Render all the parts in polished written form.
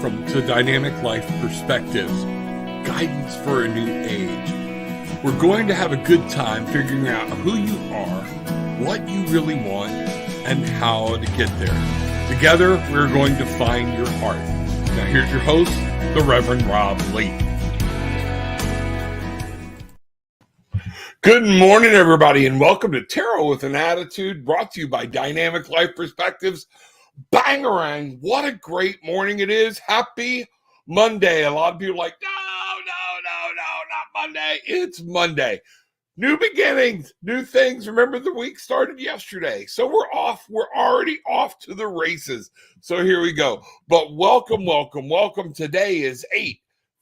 Welcome to Dynamic Life Perspectives, guidance for a new age. We're going to have a good time figuring out who you are, what you really want, and how to get there. Together, we're going to find your heart. Now here's your host, the Reverend Rob Lee. Good morning, everybody, and welcome to Tarot with an Attitude, brought to you by Dynamic Life Perspectives. Bangarang, what a great morning it is. Happy Monday. A lot of people are like, no, not Monday. It's Monday. New beginnings, new things. Remember, the week started yesterday. So we're off. We're already off to the races. So here we go. But welcome. Today is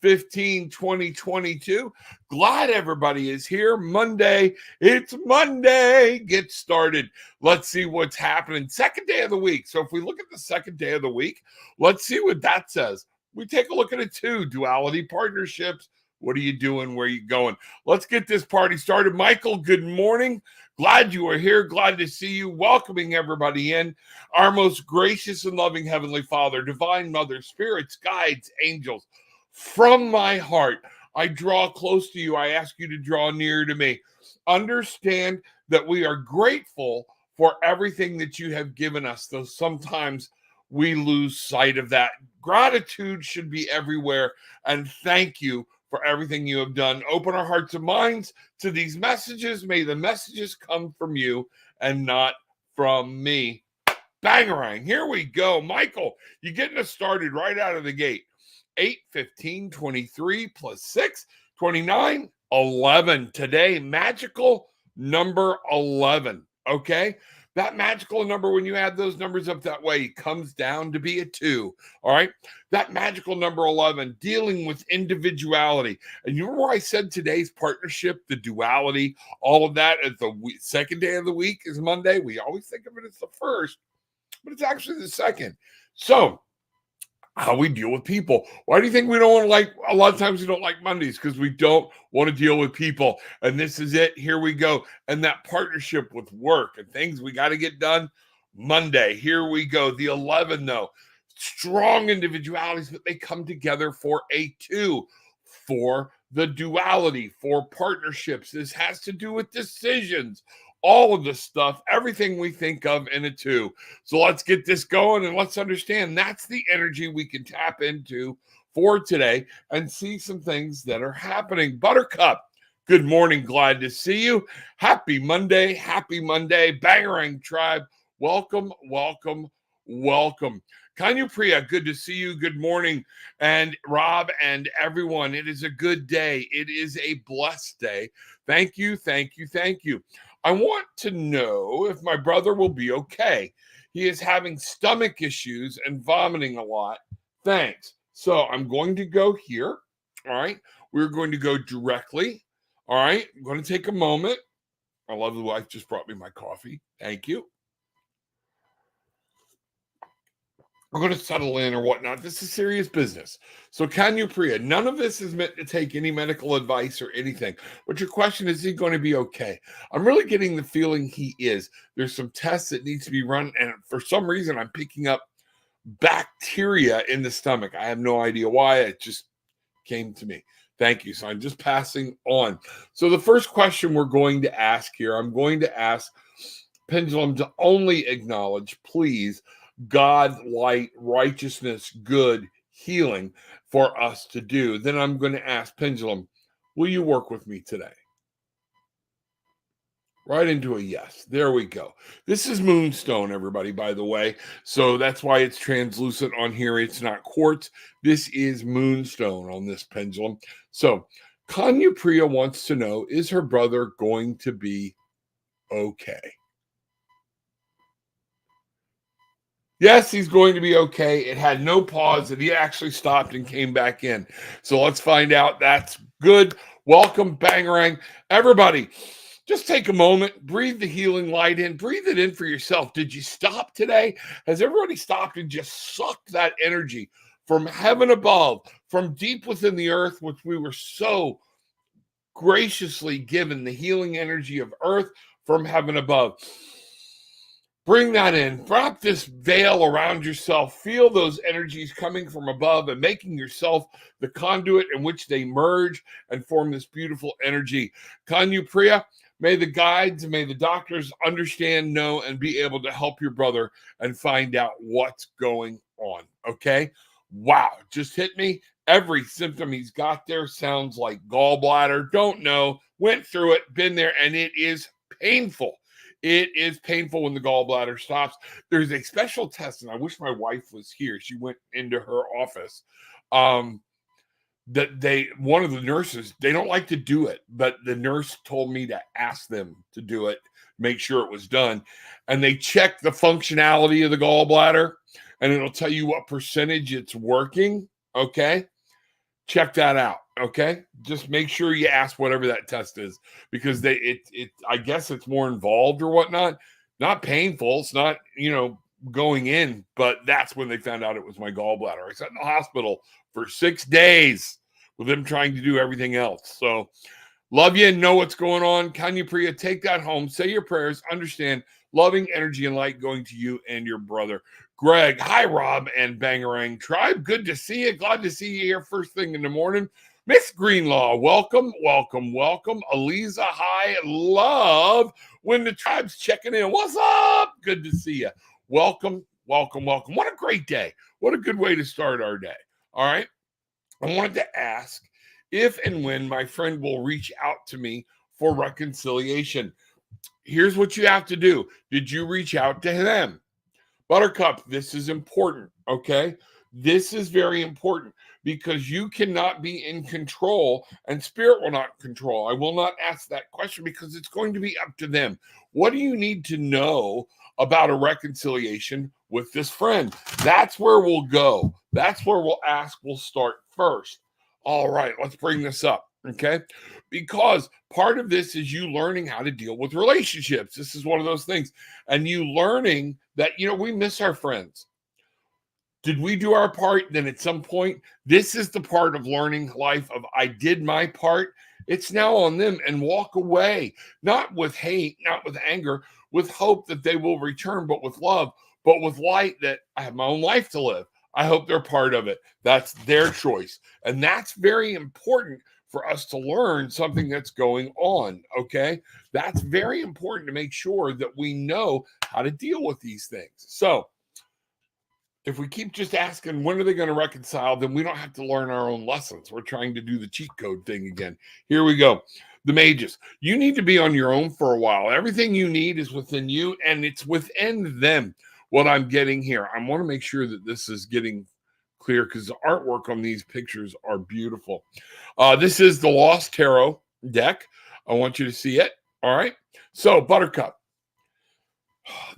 8/15/2022. Glad everybody is here. Monday. It's Monday. Get started. Let's see what's happening. Second day of the week. So if we look at the second day of the week, let's see what that says. We take a look at it too. Duality partnerships. What are you doing? Where are you going? Let's get this party started. Michael, good morning. Glad you are here. Glad to see you. Welcoming everybody in. Our most gracious and loving Heavenly Father, Divine Mother, spirits, guides, angels. From my heart, I draw close to you. I ask you to draw near to me. Understand that we are grateful for everything that you have given us, though sometimes we lose sight of that. Gratitude should be everywhere, and thank you for everything you have done. Open our hearts and minds to these messages. May the messages come from you and not from me. Bangarang, here we go. Michael, you're getting us started right out of the gate. 8/15/23 plus 6, 29, 11. Today, magical number 11. Okay? That magical number, when you add those numbers up that way, comes down to be a 2. All right? That magical number 11, dealing with individuality. And you remember I said today's partnership, the duality, all of that at the second day of the week is Monday. We always think of it as the first, but it's actually the second. So, how we deal with people. Why do you think we don't want to like, a lot of times we don't like Mondays? Because we don't want to deal with people. And this is it. Here we go. And that partnership with work and things we got to get done Monday. Here we go. The 11, though. Strong individualities, but they come together for a 2. For the duality, for partnerships. This has to do with decisions. All of the stuff, everything we think of in a 2. So let's get this going and let's understand that's the energy we can tap into for today and see some things that are happening. Buttercup, good morning. Glad to see you. Happy Monday. Bangarang tribe. Welcome. Kanyu Priya, good to see you. Good morning. And Rob and everyone, it is a good day. It is a blessed day. Thank you. I want to know if my brother will be okay. He is having stomach issues and vomiting a lot. Thanks. So I'm going to go here. All right. We're going to go directly. All right. I'm going to take a moment. I love the wife just brought me my coffee. Thank you. We're going to settle in or whatnot. This is serious business. So Kanyu Priya, none of this is meant to take any medical advice or anything. But your question is he going to be okay? I'm really getting the feeling he is. There's some tests that needs to be run. And for some reason, I'm picking up bacteria in the stomach. I have no idea why. It just came to me. Thank you. So I'm just passing on. So the first question we're going to ask here, I'm going to ask Pendulum to only acknowledge, please, God, light, righteousness, good, healing for us to do. Then I'm going to ask Pendulum, will you work with me today? Right into a yes. There we go. This is moonstone, everybody, by the way. So that's why it's translucent on here. It's not quartz. This is moonstone on this pendulum. So Kanya Priya wants to know, is her brother going to be okay? Yes, he's going to be okay. It had no pause, and he actually stopped and came back in. So let's find out. That's good. Welcome, Bangarang. Everybody, just take a moment. Breathe the healing light in. Breathe it in for yourself. Did you stop today? Has everybody stopped and just sucked that energy from heaven above, from deep within the earth, which we were so graciously given, the healing energy of earth from heaven above? Bring that in. Wrap this veil around yourself. Feel those energies coming from above and making yourself the conduit in which they merge and form this beautiful energy. Kanyu Priya, may the guides, may the doctors understand, know, and be able to help your brother and find out what's going on. Okay? Wow. Just hit me. Every symptom he's got there sounds like gallbladder. Don't know. Went through it, been there, and it is painful. It is painful when the gallbladder stops. There's a special test, and I wish my wife was here. She went into her office. That one of the nurses, they don't like to do it, but the nurse told me to ask them to do it, make sure it was done. And they check the functionality of the gallbladder, and it'll tell you what percentage it's working. Okay. Check that out. Okay. Just make sure you ask whatever that test is, because I guess it's more involved or whatnot. Not painful. It's not, going in, but that's when they found out it was my gallbladder. I sat in the hospital for 6 days with them trying to do everything else. So love you and know what's going on. Kanya Priya, take that home. Say your prayers. Understand loving energy and light going to you and your brother. Greg, hi, Rob and Bangarang Tribe. Good to see you. Glad to see you here first thing in the morning. Miss Greenlaw, welcome, welcome, welcome. Aliza, hi, love. When the tribe's checking in, what's up? Good to see you. Welcome, welcome, welcome. What a great day. What a good way to start our day. All right. I wanted to ask if and when my friend will reach out to me for reconciliation. Here's what you have to do. Did you reach out to them? Buttercup, this is important, okay? This is very important because you cannot be in control and spirit will not control. I will not ask that question because it's going to be up to them. What do you need to know about a reconciliation with this friend? That's where we'll go. That's where we'll ask. We'll start first. All right, let's bring this up, okay? Because part of this is you learning how to deal with relationships. This is one of those things. And you learning that, we miss our friends. Did we do our part? Then at some point, this is the part of learning life of I did my part. It's now on them, and walk away, not with hate, not with anger, with hope that they will return, but with love, but with light that I have my own life to live. I hope they're part of it. That's their choice. And that's very important for us to learn something that's going on, okay? That's very important to make sure that we know how to deal with these things. So if we keep just asking, when are they going to reconcile, then we don't have to learn our own lessons. We're trying to do the cheat code thing again. Here we go. The mages. You need to be on your own for a while. Everything you need is within you, and it's within them. What I'm getting here, I want to make sure that this is getting clear because the artwork on these pictures are beautiful. This is the Lost Tarot deck. I want you to see it. All right. So, Buttercup,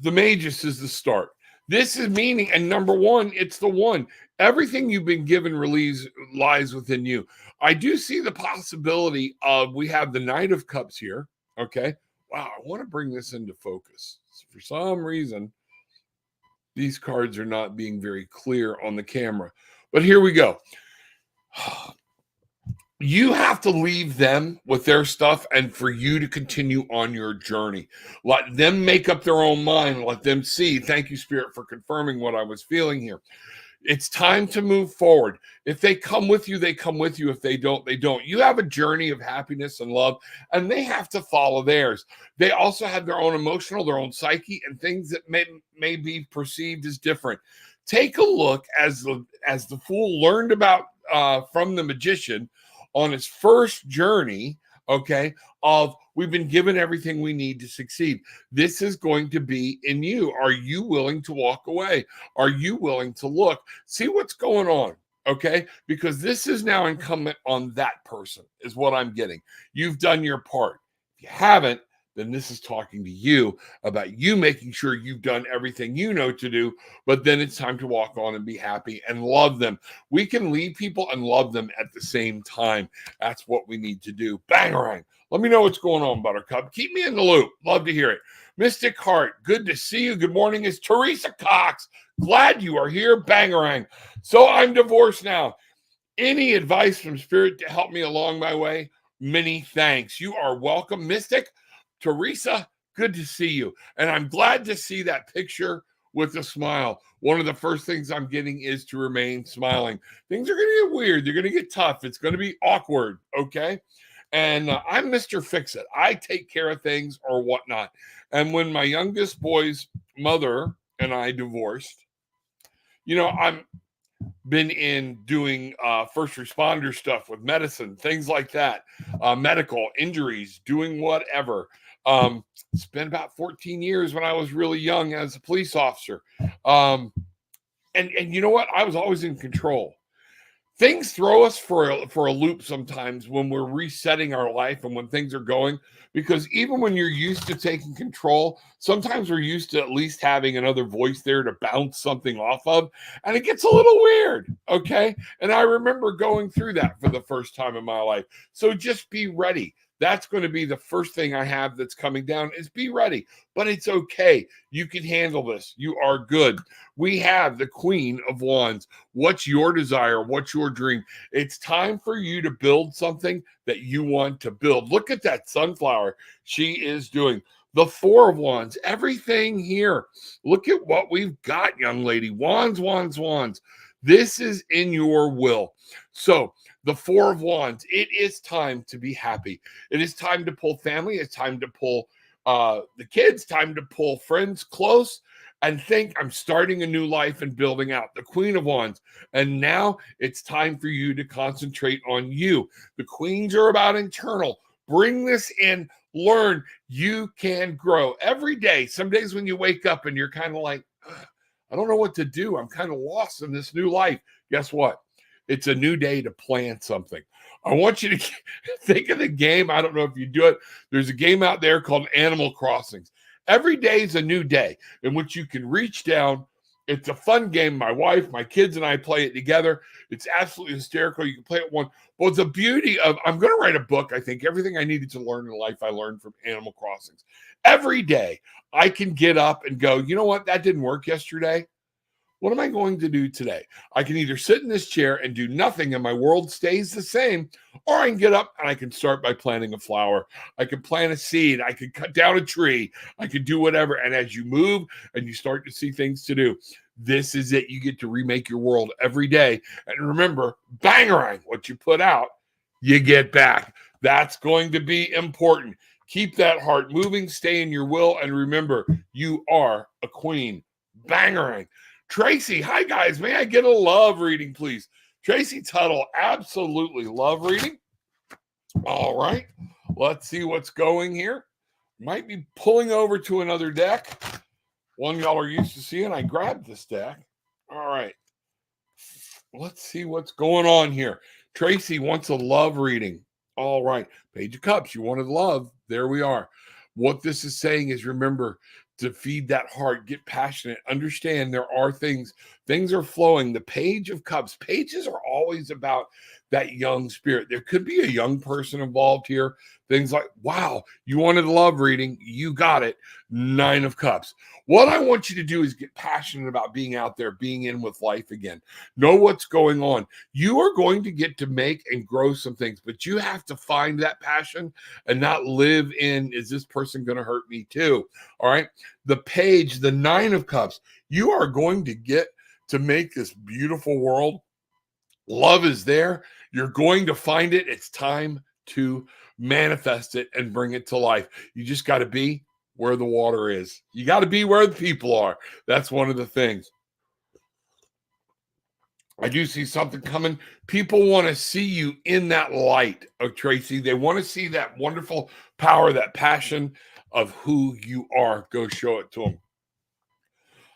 the Magus is the start. This is meaning, and number one, it's the one. Everything you've been given lies within you. I do see the possibility of, we have the Knight of Cups here. Okay. Wow. I want to bring this into focus. For some reason, these cards are not being very clear on the camera. But here we go. You have to leave them with their stuff and for you to continue on your journey. Let them make up their own mind. Let them see. Thank you, Spirit, for confirming what I was feeling here. It's time to move forward. If they come with you, they come with you. If they don't, they don't. You have a journey of happiness and love, and they have to follow theirs. They also have their own emotional, their own psyche, and things that may be perceived as different. Take a look as the fool learned about from the magician on his first journey, okay, of we've been given everything we need to succeed. This is going to be in you. Are you willing to walk away? Are you willing to look? See what's going on, okay? Because this is now incumbent on that person, is what I'm getting. You've done your part. If you haven't, then this is talking to you about you making sure you've done everything you know to do, but then it's time to walk on and be happy and love them. We can lead people and love them at the same time. That's what we need to do. Bangarang. Let me know what's going on, Buttercup. Keep me in the loop. Love to hear it. Mystic Heart, good to see you. Good morning. It's Teresa Cox. Glad you are here. Bangarang. So I'm divorced now. Any advice from Spirit to help me along my way? Many thanks. You are welcome, Mystic. Teresa, Good to see you. And I'm glad to see that picture with a smile. One of the first things I'm getting is to remain smiling. Things are going to get weird. They're going to get tough. It's going to be awkward. Okay. And I'm Mr. Fix It. I take care of things or whatnot. And when my youngest boy's mother and I divorced, I'm been in doing first responder stuff with medicine, things like that, medical injuries, doing whatever. Spent about 14 years when I was really young as a police officer. And you know what? I was always in control. Things throw us for a loop sometimes when we're resetting our life and when things are going, because even when you're used to taking control, sometimes we're used to at least having another voice there to bounce something off of, and it gets a little weird. Okay. And I remember going through that for the first time in my life. So just be ready. That's going to be the first thing I have that's coming down is be ready, but it's okay. You can handle this. You are good. We have the Queen of Wands. What's your desire? What's your dream? It's time for you to build something that you want to build. Look at that sunflower she is doing. The Four of Wands, everything here. Look at what we've got, young lady. Wands, wands, wands. This is in your will. So the Four of Wands, it is time to be happy. It is time to pull family. It's time to pull the kids, time to pull friends close and think I'm starting a new life and building out. The Queen of Wands. And now it's time for you to concentrate on you. The Queens are about internal. Bring this in. Learn. You can grow every day. Some days when you wake up and you're kind of like, I don't know what to do. I'm kind of lost in this new life. Guess what? It's a new day to plan something. I want you to think of the game. I don't know if you do it. There's a game out there called Animal Crossings. Every day is a new day in which you can reach down. It's a fun game. My wife, my kids, and I play it together. It's absolutely hysterical. You can play it one. But it's the beauty of, I'm going to write a book. I think everything I needed to learn in life, I learned from Animal Crossings. Every day I can get up and go, you know what? That didn't work yesterday. What am I going to do today? I can either sit in this chair and do nothing and my world stays the same, or I can get up and I can start by planting a flower. I can plant a seed. I can cut down a tree. I can do whatever. And as you move and you start to see things to do, this is it. You get to remake your world every day. And remember, bangarang, what you put out, you get back. That's going to be important. Keep that heart moving. Stay in your will. And remember, you are a queen. Bangarang. Tracy, hi guys. May I get a love reading, please? Tracy Tuttle, absolutely love reading. All right. Let's see what's going here. Might be pulling over to another deck. One y'all are used to seeing. I grabbed this deck. All right. Let's see what's going on here. Tracy wants a love reading. All right. Page of Cups. You wanted love. There we are. What this is saying is, remember, to feed that heart, get passionate, understand there are things are flowing. The Page of Cups, pages are always about that young spirit. There could be a young person involved here. Things like, wow, you wanted a love reading, you got it. Nine of Cups. What I want you to do is get passionate about being out there, being in with life again. Know what's going on. You are going to get to make and grow some things, but you have to find that passion and not live in, is this person going to hurt me too? All right. The Page, the Nine of Cups, you are going to get to make this beautiful world. Love is there. You're going to find it. It's time to manifest it and bring it to life. You just got to be where the water is. You got to be where the people are. That's one of the things. I do see something coming. People want to see you in that light, Tracy. They want to see that wonderful power, that passion of who you are. Go show it to them.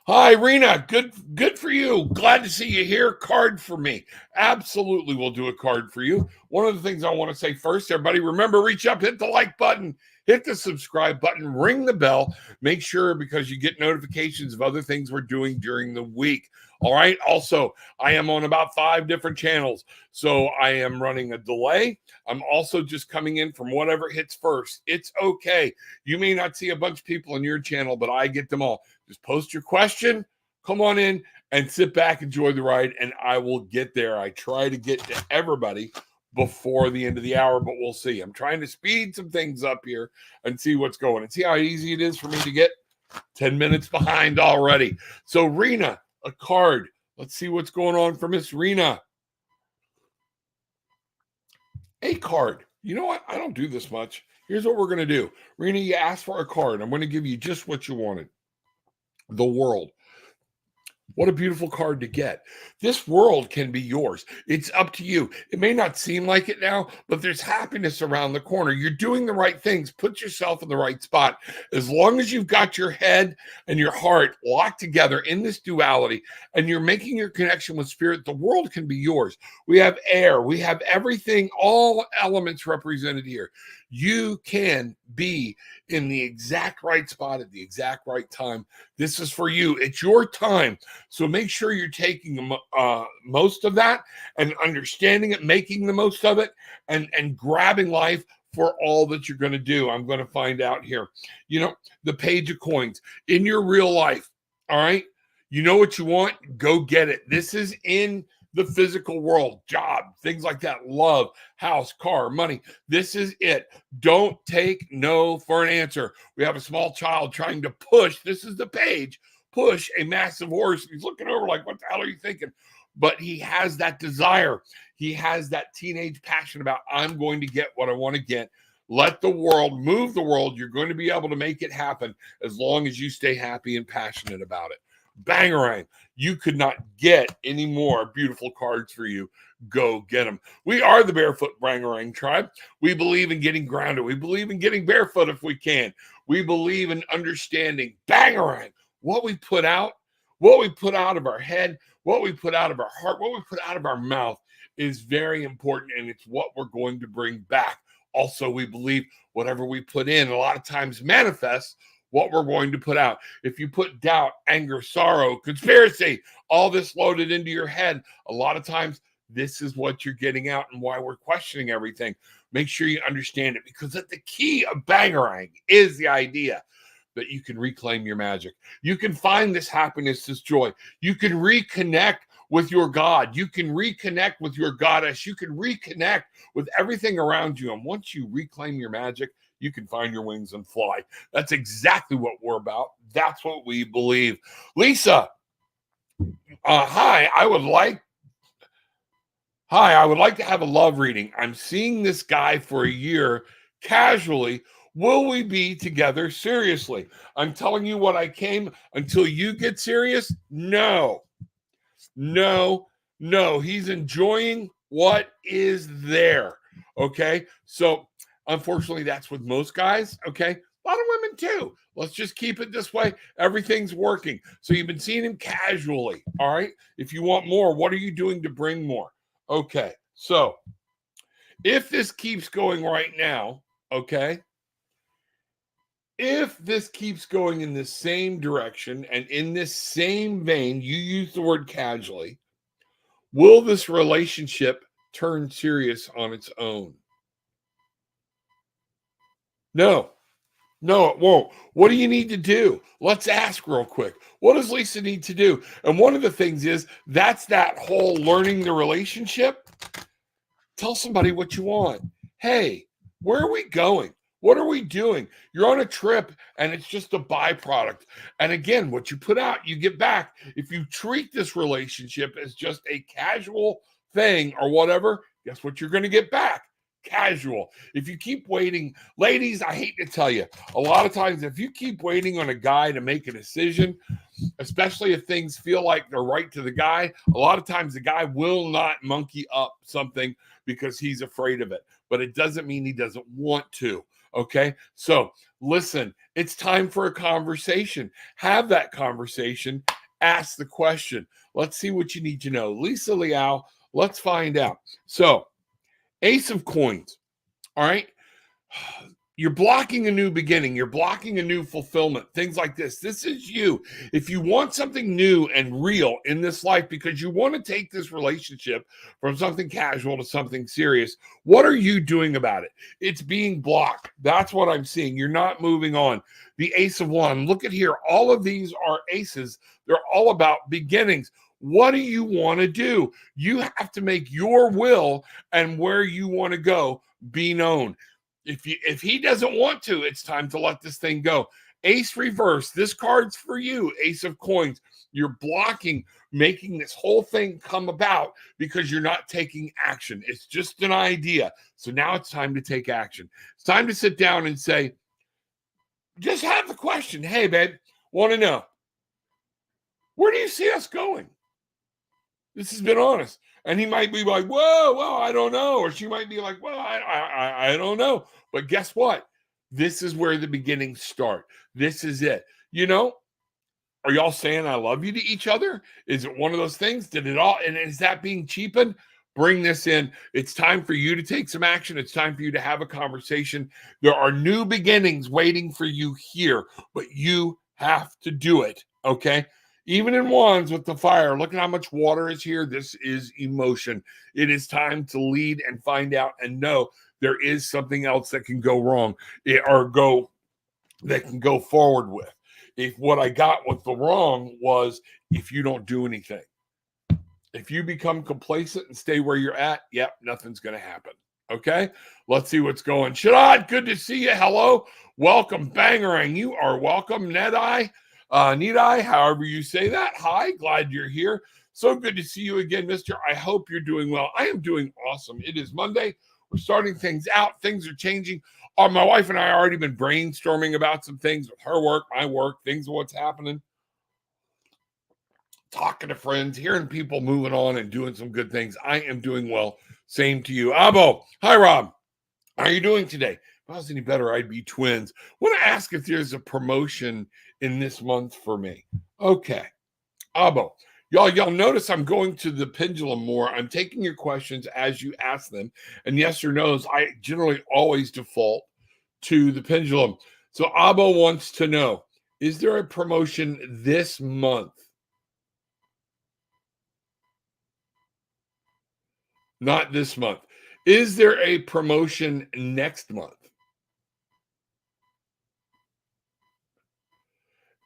Hi, Rena. Good for you. Glad to see you here. Card for me. Absolutely, we'll do a card for you. One of the things I want to say first, everybody, remember, reach up, hit the like button, hit the subscribe button, ring the bell. Make sure, because you get notifications of other things we're doing during the week. All right. Also, I am on about 5 different channels. So I am running a delay. I'm also just coming in from whatever hits first. It's okay. You may not see a bunch of people on your channel, but I get them all. Just post your question, come on in and sit back, enjoy the ride, and I will get there. I try to get to everybody, before the end of the hour, but we'll see. I'm trying to speed some things up here and see what's going and see how easy it is for me to get 10 minutes behind already. So Rena, a card. Let's see what's going on for Miss Rena. A card. You know what? I don't do this much. Here's what we're going to do. Rena, you asked for a card. I'm going to give you just what you wanted. The world. What a beautiful card to get. This world can be yours. It's up to you. It may not seem like it now, but there's happiness around the corner. You're doing the right things. Put yourself in the right spot. As long as you've got your head and your heart locked together in this duality and you're making your connection with spirit, the world can be yours. We have air. We have everything, all elements represented here. You can be in the exact right spot at the exact right time. This is for you. It's your time. So make sure you're taking most of that and understanding it, making the most of it, and grabbing life for all that you're going to do. I'm going to find out here. You know, the page of coins in your real life. All right. You know what you want? Go get it. This is in the physical world, job, things like that, love, house, car, money. This is it. Don't take no for an answer. We have a small child trying to push. This is the page. Push a massive horse. He's looking over like, what the hell are you thinking? But he has that desire. He has that teenage passion about, I'm going to get what I want to get. Let the world move the world. You're going to be able to make it happen as long as you stay happy and passionate about it. Bangarang. You could not get any more beautiful cards for you. Go get them. We are the Barefoot Bangarang tribe. We believe in getting grounded. We believe in getting barefoot if we can. We believe in understanding Bangarang. What we put out of our head, what we put out of our heart, what we put out of our mouth is very important, and it's what we're going to bring back. Also, we believe whatever we put in a lot of times manifests what we're going to put out. If you put doubt, anger, sorrow, conspiracy, all this loaded into your head, a lot of times this is what you're getting out and why we're questioning everything. Make sure you understand it, because at the key of Bangarang is the idea that you can reclaim your magic. You can find this happiness, this joy. You can reconnect with your God. You can reconnect with your goddess. You can reconnect with everything around you. And once you reclaim your magic, you can find your wings and fly. That's exactly what we're about. That's what we believe. Lisa, hi, I would like to have a love reading. I'm seeing this guy for a year casually. Will we be together seriously? I'm telling you what I came until you get serious. No. He's enjoying what is there. Okay. So unfortunately, that's with most guys. Okay. A lot of women too. Let's just keep it this way. Everything's working. So you've been seeing him casually. All right. If you want more, what are you doing to bring more? Okay. So if this keeps going right now, okay, if this keeps going in the same direction and in this same vein, you use the word casually, will this relationship turn serious on its own? No, it won't. What do you need to do? Let's ask real quick. What does Lisa need to do? And one of the things is that's that whole learning the relationship. Tell somebody what you want. Hey, where are we going? What are we doing? You're on a trip and it's just a byproduct. And again, what you put out, you get back. If you treat this relationship as just a casual thing or whatever, guess what you're going to get back? Casual. If you keep waiting, ladies, I hate to tell you, a lot of times if you keep waiting on a guy to make a decision, especially if things feel like they're right to the guy, a lot of times the guy will not monkey up something because he's afraid of it. But it doesn't mean he doesn't want to. Okay. So listen, it's time for a conversation. Have that conversation. Ask the question. Let's see what you need to know. Lisa Liao, let's find out. So, Ace of Coins. All right. You're blocking a new beginning. You're blocking a new fulfillment, things like this. This is you. If you want something new and real in this life because you want to take this relationship from something casual to something serious, what are you doing about it? It's being blocked. That's what I'm seeing. You're not moving on. The Ace of Wands. Look at here. All of these are aces. They're all about beginnings. What do you want to do? You have to make your will and where you want to go be known. If he doesn't want to, it's time to let this thing go. Ace reverse. This card's for you. Ace of coins. You're blocking making this whole thing come about because you're not taking action. It's just an idea. So now it's time to take action. It's time to sit down and say, just have the question. Hey, babe, want to know, where do you see us going? This has been honest. And he might be like, whoa, well, I don't know. Or she might be like, well, I don't know. But guess what? This is where the beginnings start. This is it. You know, are y'all saying I love you to each other? Is it one of those things? Did it all? And is that being cheapened? Bring this in. It's time for you to take some action. It's time for you to have a conversation. There are new beginnings waiting for you here, but you have to do it. Okay. Even in wands with the fire, look at how much water is here. This is emotion. It is time to lead and find out and know there is something else that can go wrong that can go forward with. If what I got with the wrong was if you don't do anything, if you become complacent and stay where you're at, yep, nothing's going to happen. Okay, let's see what's going. Shadad, good to see you. Hello, welcome, Bangarang. You are welcome. Need-Eye, however you say that. Hi, glad you're here. So good to see you again, mister. I hope you're doing well. I am doing awesome. It is Monday. We're starting things out. Things are changing. My wife and I have already been brainstorming about some things with her work, my work, things of what's happening. Talking to friends, hearing people moving on and doing some good things. I am doing well. Same to you. Abo, hi, Rob. How are you doing today? If I was any better, I'd be twins. Want to ask if there's a promotion in this month for me. Okay. Abo, y'all notice I'm going to the pendulum more. I'm taking your questions as you ask them. And yes or no's, I generally always default to the pendulum. So Abo wants to know, is there a promotion this month? Not this month. Is there a promotion next month?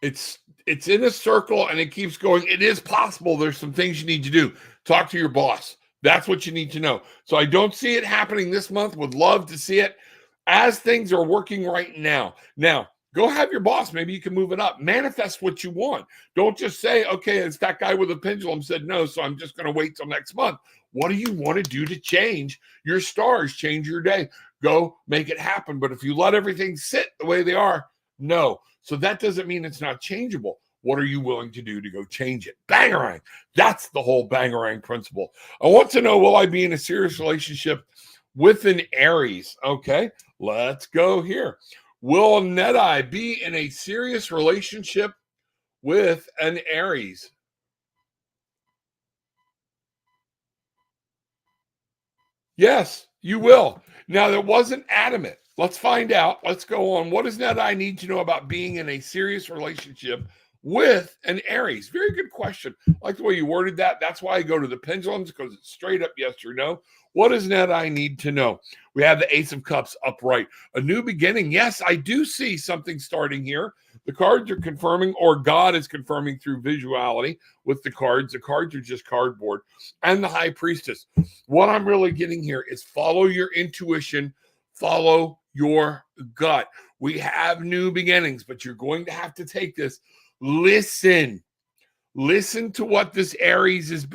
It's in a circle and it keeps going. It is possible there's some things you need to do. Talk to your boss. That's what you need to know. So I don't see it happening this month. Would love to see it as things are working right now. Now, go have your boss. Maybe you can move it up. Manifest what you want. Don't just say, okay, it's that guy with a pendulum said no, so I'm just going to wait till next month. What do you want to do to change your stars, change your day? Go make it happen. But if you let everything sit the way they are, no. So that doesn't mean it's not changeable. What are you willing to do to go change it? Bangarang. That's the whole Bangarang principle. I want to know, will I be in a serious relationship with an Aries? Okay, let's go here. Will Need-Eye be in a serious relationship with an Aries? Yes, you will. Now, that wasn't adamant. Let's find out. Let's go on. What does Need-Eye need to know about being in a serious relationship with an Aries? Very good question. I like the way you worded that. That's why I go to the pendulums, because it's straight up yes or no. What does Need-Eye need to know? We have the Ace of Cups upright. A new beginning. Yes, I do see something starting here. The cards are confirming, or God is confirming through visuality with the cards. The cards are just cardboard. And the High Priestess. What I'm really getting here is follow your intuition, follow your gut. We have new beginnings, but you're going to have to take this. Listen to what this Aries is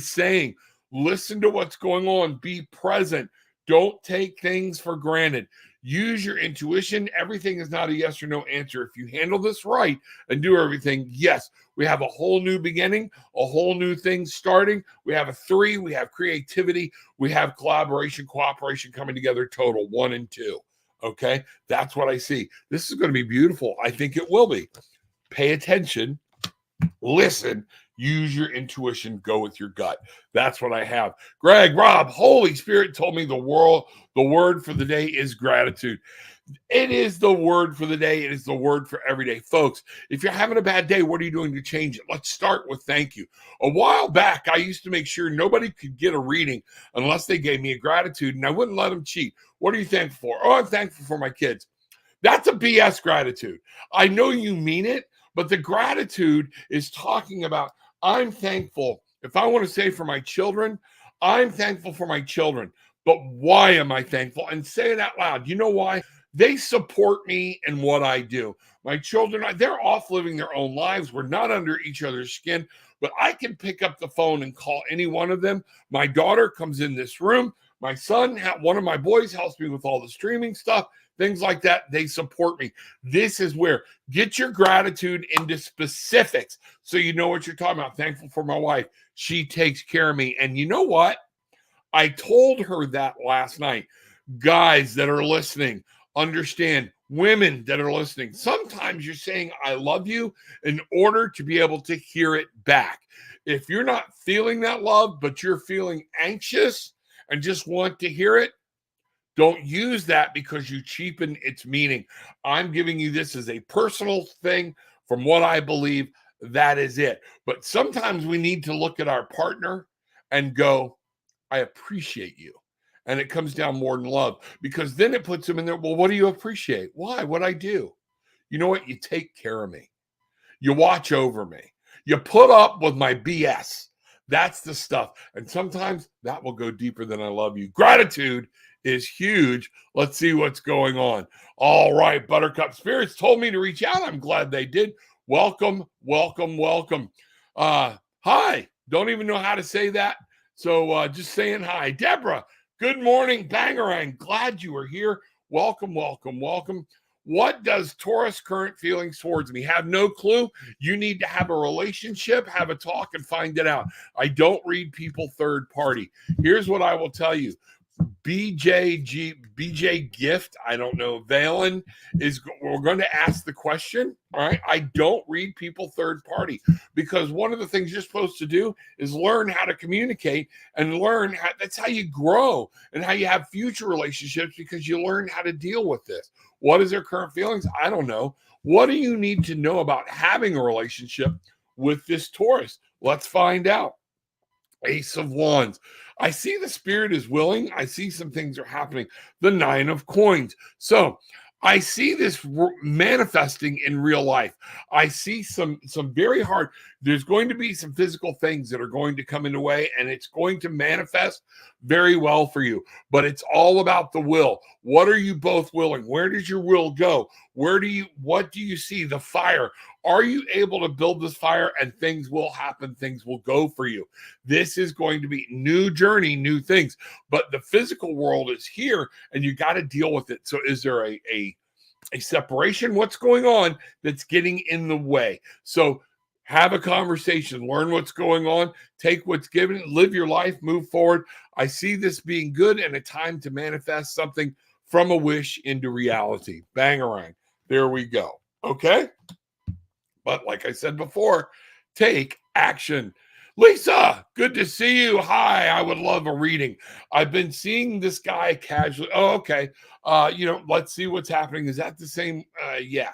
saying. Listen to what's going on. Be present. Don't take things for granted. Use your intuition. Everything is not a yes or no answer. If you handle this right and do everything, yes, we have a whole new beginning, a whole new thing starting. We have a 3. We have creativity. We have collaboration, cooperation coming together, total 1 and 2. Okay, that's what I see. This is going to be beautiful. I think it will be. Pay attention. Listen, use your intuition, go with your gut. That's what I have. Greg, Rob, Holy Spirit told me the word for the day is gratitude. It is the word for the day. It is the word for every day. Folks, if you're having a bad day, what are you doing to change it? Let's start with thank you. A while back, I used to make sure nobody could get a reading unless they gave me a gratitude, and I wouldn't let them cheat. What are you thankful for? Oh, I'm thankful for my kids. That's a BS gratitude. I know you mean it, but the gratitude is talking about, I'm thankful. If I want to say for my children, I'm thankful for my children. But why am I thankful? And say it out loud. You know why? They support me in what I do. My children, they're off living their own lives. We're not under each other's skin, but I can pick up the phone and call any one of them. My daughter comes in this room. My son, one of my boys, helps me with all the streaming stuff, things like that. They support me. This is where get your gratitude into specifics so you know what you're talking about. Thankful for my wife. She takes care of me. And you know what? I told her that last night. Guys that are listening, understand, women that are listening, sometimes you're saying I love you in order to be able to hear it back. If you're not feeling that love, but you're feeling anxious and just want to hear it, don't use that because you cheapen its meaning. I'm giving you this as a personal thing from what I believe. That is it. But sometimes we need to look at our partner and go, I appreciate you. And it comes down more than love, because then it puts them in there. Well, what do you appreciate? Why? What I do? You know what? You take care of me. You watch over me. You put up with my BS. That's the stuff. And sometimes that will go deeper than I love you. Gratitude is huge. Let's see what's going on. All right. Buttercup Spirits told me to reach out. I'm glad they did. Welcome, welcome, welcome. Hi. Don't even know how to say that. So just saying hi. Deborah, good morning. Bangarang. Glad you are here. Welcome, welcome, welcome. What does Taurus current feelings towards me? Have no clue. You need to have a relationship, have a talk, and find it out. I don't read people third party. Here's what I will tell you. BJ Gift, I don't know, Valen, we're going to ask the question. All right. I don't read people third party, because one of the things you're supposed to do is learn how to communicate and that's how you grow and how you have future relationships, because you learn how to deal with this. What is their current feelings? I don't know. What do you need to know about having a relationship with this Taurus? Let's find out. Ace of Wands. I see the spirit is willing. I see some things are happening. The Nine of Coins. So I see this manifesting in real life. I see some very hard. There's going to be some physical things that are going to come into way, and it's going to manifest very well for you. But it's all about the will. What are you both willing? Where does your will go? What do you see? The fire. Are you able to build this fire, and things will happen? Things will go for you. This is going to be new journey, new things. But the physical world is here, and you got to deal with it. So is there a separation? What's going on that's getting in the way? So have a conversation, learn what's going on, take what's given, live your life, move forward. I see this being good and a time to manifest something from a wish into reality. Bangarang. There we go. Okay. But like I said before, take action. Lisa, good to see you. Hi, I would love a reading. I've been seeing this guy casually. Oh, okay. Let's see what's happening. Is that the same? Yeah.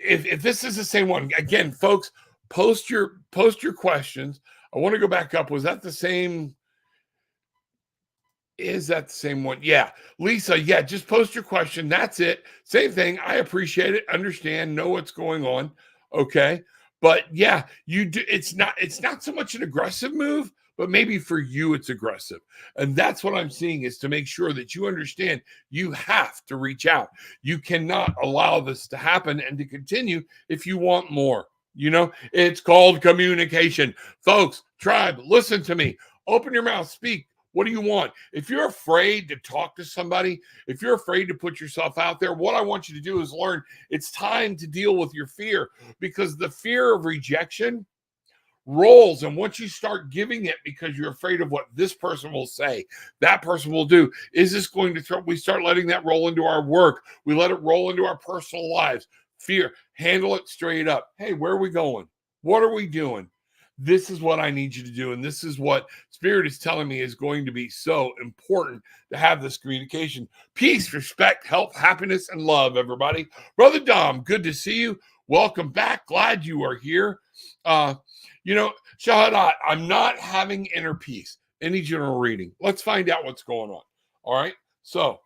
If this is the same one, again, folks, post your questions. I want to go back up. Was that the same? Is that the same one? Yeah. Lisa, yeah, just post your question. That's it. Same thing. I appreciate it. Understand, know what's going on. Okay. But yeah, you do. It's not so much an aggressive move, but maybe for you it's aggressive. And that's what I'm seeing, is to make sure that you understand you have to reach out. You cannot allow this to happen and to continue if you want more. It's called communication. Folks, tribe, listen to me. Open your mouth, speak. What do you want? If you're afraid to talk to somebody, if you're afraid to put yourself out there, what I want you to do is learn it's time to deal with your fear, because the fear of rejection rolls. And once you start giving it because you're afraid of what this person will say, that person will do, is this going to we start letting that roll into our work. We let it roll into our personal lives. Fear, handle it straight up. Hey, where are we going? What are we doing? This is what I need you to do. And this is what Spirit is telling me is going to be so important to have this communication. Peace, respect, health, happiness, and love, everybody. Brother Dom, good to see you. Welcome back. Glad you are here. Shahadat, I'm not having inner peace. Any general reading. Let's find out what's going on. All right. So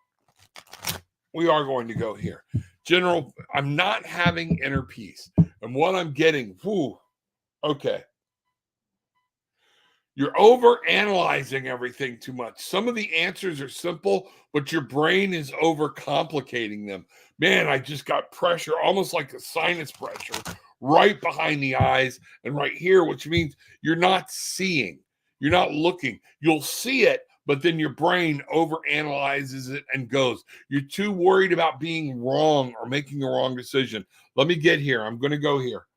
we are going to go here. General, I'm not having inner peace. And what I'm getting, Okay. You're over analyzing everything too much. Some of the answers are simple, but your brain is over complicating them. Man, I just got pressure, almost like a sinus pressure, right behind the eyes and right here, which means you're not seeing, you're not looking. You'll see it, but then your brain over analyzes it and goes. You're too worried about being wrong or making the wrong decision. Let me get here. I'm going to go here.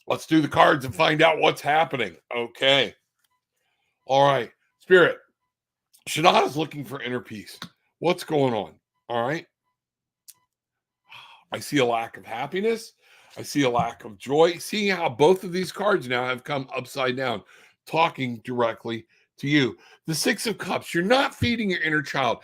Let's do the cards and find out what's happening. Okay. All right. Spirit, Shadad is looking for inner peace. What's going on? All right. I see a lack of happiness. I see a lack of joy. Seeing how both of these cards now have come upside down, talking directly to you. The Six of Cups, you're not feeding your inner child.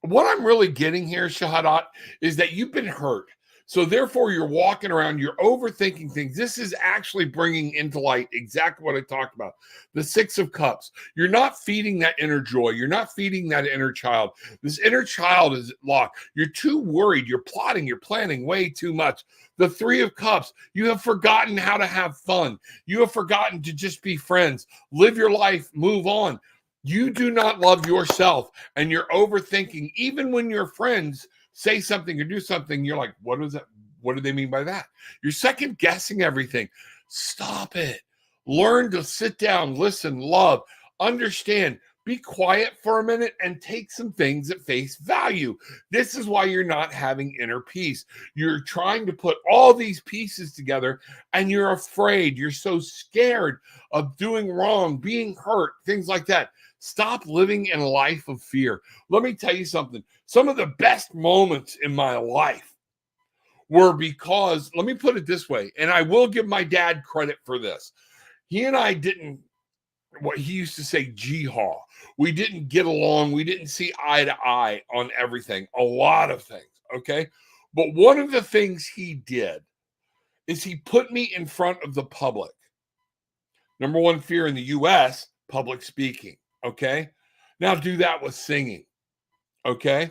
What I'm really getting here, Shahadat, is that you've been hurt. So therefore, you're walking around, you're overthinking things. This is actually bringing into light exactly what I talked about. The Six of Cups. You're not feeding that inner joy. You're not feeding that inner child. This inner child is locked. You're too worried. You're plotting. You're planning way too much. The Three of Cups. You have forgotten how to have fun. You have forgotten to just be friends. Live your life. Move on. You do not love yourself, and you're overthinking. Even when your friends say something or do something, you're like, what is that? What do they mean by that? You're second guessing everything. Stop it. Learn to sit down, listen, love, understand, be quiet for a minute and take some things at face value. This is why you're not having inner peace. You're trying to put all these pieces together and you're afraid. You're so scared of doing wrong, being hurt, things like that. Stop living in a life of fear. Let me tell you something. Some of the best moments in my life were because, let me put it this way, and I will give my dad credit for this. He and I didn't, what he used to say, jihad. We didn't get along. We didn't see eye to eye on everything, a lot of things, okay? But one of the things he did is he put me in front of the public. Number one fear in the U.S., public speaking. Okay. Now do that with singing. Okay.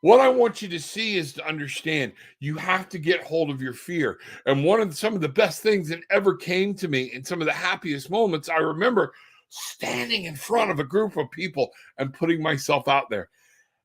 What I want you to see is to understand you have to get hold of your fear. And some of the best things that ever came to me in some of the happiest moments, I remember standing in front of a group of people and putting myself out there.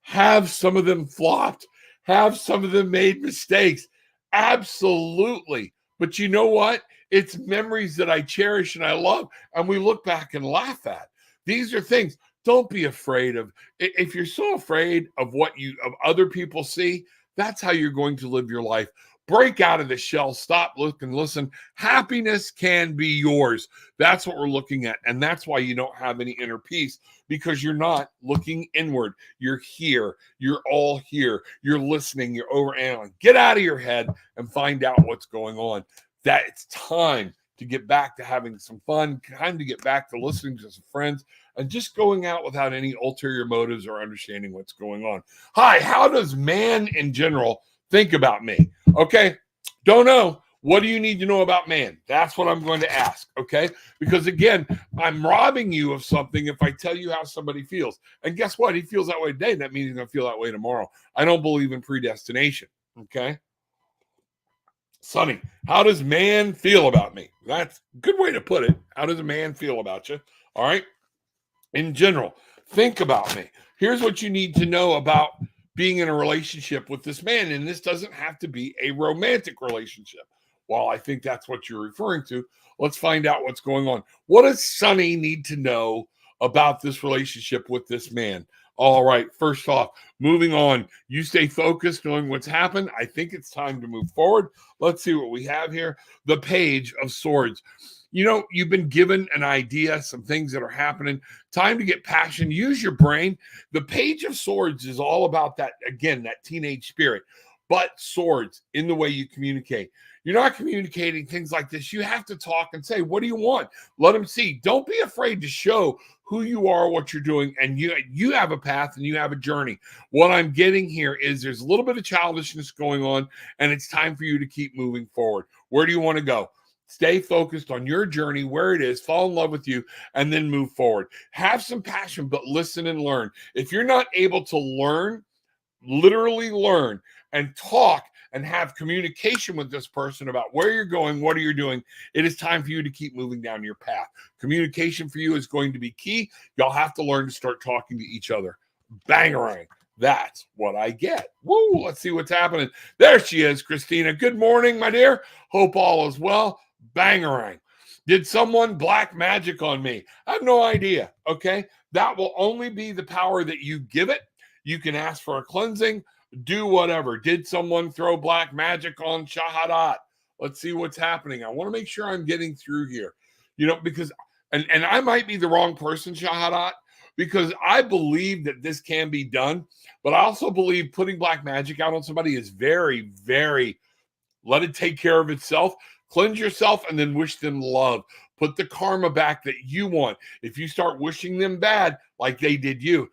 Have some of them flopped, have some of them made mistakes. Absolutely. But you know what? It's memories that I cherish and I love, and we look back and laugh at. These are things. Don't be afraid of. If you're so afraid of of other people see, that's how you're going to live your life. Break out of the shell. Stop, look, and listen. Happiness can be yours. That's what we're looking at. And that's why you don't have any inner peace, because you're not looking inward. You're here. You're all here. You're listening. You're overanalyzing. Get out of your head and find out what's going on. That it's time to get back to having some fun, time to get back to listening to some friends and just going out without any ulterior motives or understanding what's going on. Hi, how does man in general think about me? Okay, don't know. What do you need to know about man? That's what I'm going to ask, okay? Because again, I'm robbing you of something if I tell you how somebody feels. And guess what? He feels that way today. That means he's going to feel that way tomorrow. I don't believe in predestination, okay? Sonny, how does man feel about me? That's a good way to put it. How does a man feel about you? All right. In general, think about me. Here's what you need to know about being in a relationship with this man. And this doesn't have to be a romantic relationship. While I think that's what you're referring to, let's find out what's going on. What does Sonny need to know about this relationship with this man? All right, first off, moving on. You stay focused, knowing what's happened. I think it's time to move forward. Let's see what we have here. The Page of Swords. You know, you've been given an idea, some things that are happening. Time to get passion. Use your brain. The Page of Swords is all about that, again, that teenage spirit. But swords in the way you communicate. You're not communicating things like this. You have to talk and say, what do you want? Let them see. Don't be afraid to show who you are, what you're doing, and you have a path and you have a journey. What I'm getting here is there's a little bit of childishness going on, and it's time for you to keep moving forward. Where do you want to go? Stay focused on your journey, where it is, fall in love with you, and then move forward. Have some passion, but listen and learn. If you're not able to learn, literally learn and talk and have communication with this person about where you're going, what are you doing. It is time for you to keep moving down your path. Communication for you is going to be key. Y'all have to learn to start talking to each other. Bangarang. That's what I get. Woo, let's see what's happening. There she is, Christina. Good morning, my dear. Hope all is well. Bangarang. Did someone black magic on me? I have no idea, okay? That will only be the power that you give it. You can ask for a cleansing, do whatever. Did someone throw black magic on Shahadat? Let's see what's happening. I want to make sure I'm getting through here, because, and I might be the wrong person, Shahadat, because I believe that this can be done, but I also believe putting black magic out on somebody is very, very, let it take care of itself. Cleanse yourself and then wish them love. Put the karma back that you want. If you start wishing them bad like they did you.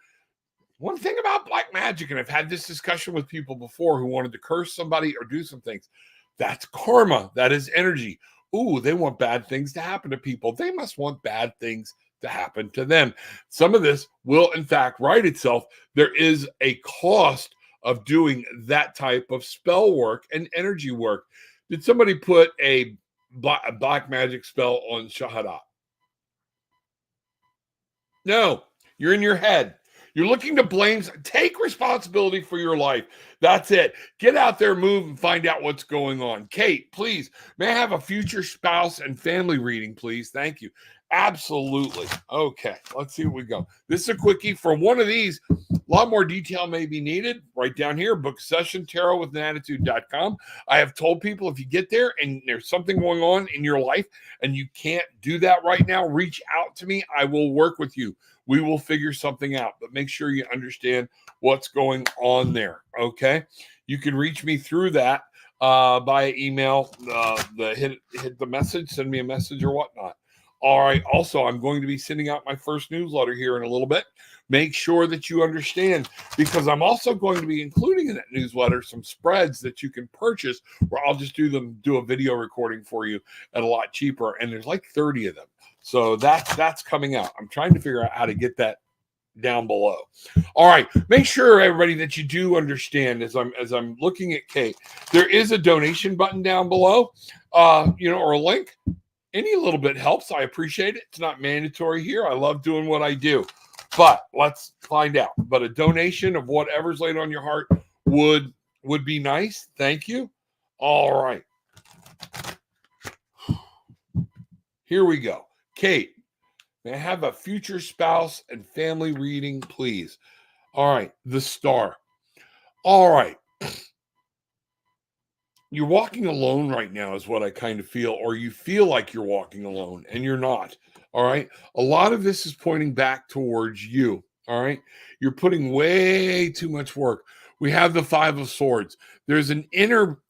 One thing about black magic, and I've had this discussion with people before who wanted to curse somebody or do some things, that's karma. That is energy. Ooh, they want bad things to happen to people. They must want bad things to happen to them. Some of this will, in fact, right itself. There is a cost of doing that type of spell work and energy work. Did somebody put a black magic spell on Shahadat? No, you're in your head. You're looking to blame. Take responsibility for your life. That's it. Get out there, move, and find out what's going on. Kate, please, may I have a future spouse and family reading, please? Thank you. Absolutely. Okay, let's see what we go. This is a quickie. For one of these, a lot more detail may be needed. Right down here, book a session, tarotwithanattitude.com. I have told people if you get there and there's something going on in your life and you can't do that right now, reach out to me. I will work with you. We will figure something out, but make sure you understand what's going on there, okay? You can reach me through that via email, hit the message, send me a message or whatnot. All right. Also, I'm going to be sending out my first newsletter here in a little bit. Make sure that you understand, because I'm also going to be including in that newsletter some spreads that you can purchase where I'll just do a video recording for you at a lot cheaper. And there's like 30 of them. So that's coming out. I'm trying to figure out how to get that down below. All right. Make sure, everybody, that you do understand as I'm looking at Kate, there is a donation button down below, or a link. Any little bit helps. I appreciate it. It's not mandatory here. I love doing what I do. But let's find out. But a donation of whatever's laid on your heart would be nice. Thank you. All right. Here we go. Kate, may I have a future spouse and family reading, please? All right. The star. All right. You're walking alone right now is what I kind of feel, or you feel like you're walking alone and you're not. All right. A lot of this is pointing back towards you. All right. You're putting way too much work. We have the 5 of Swords. There's an inner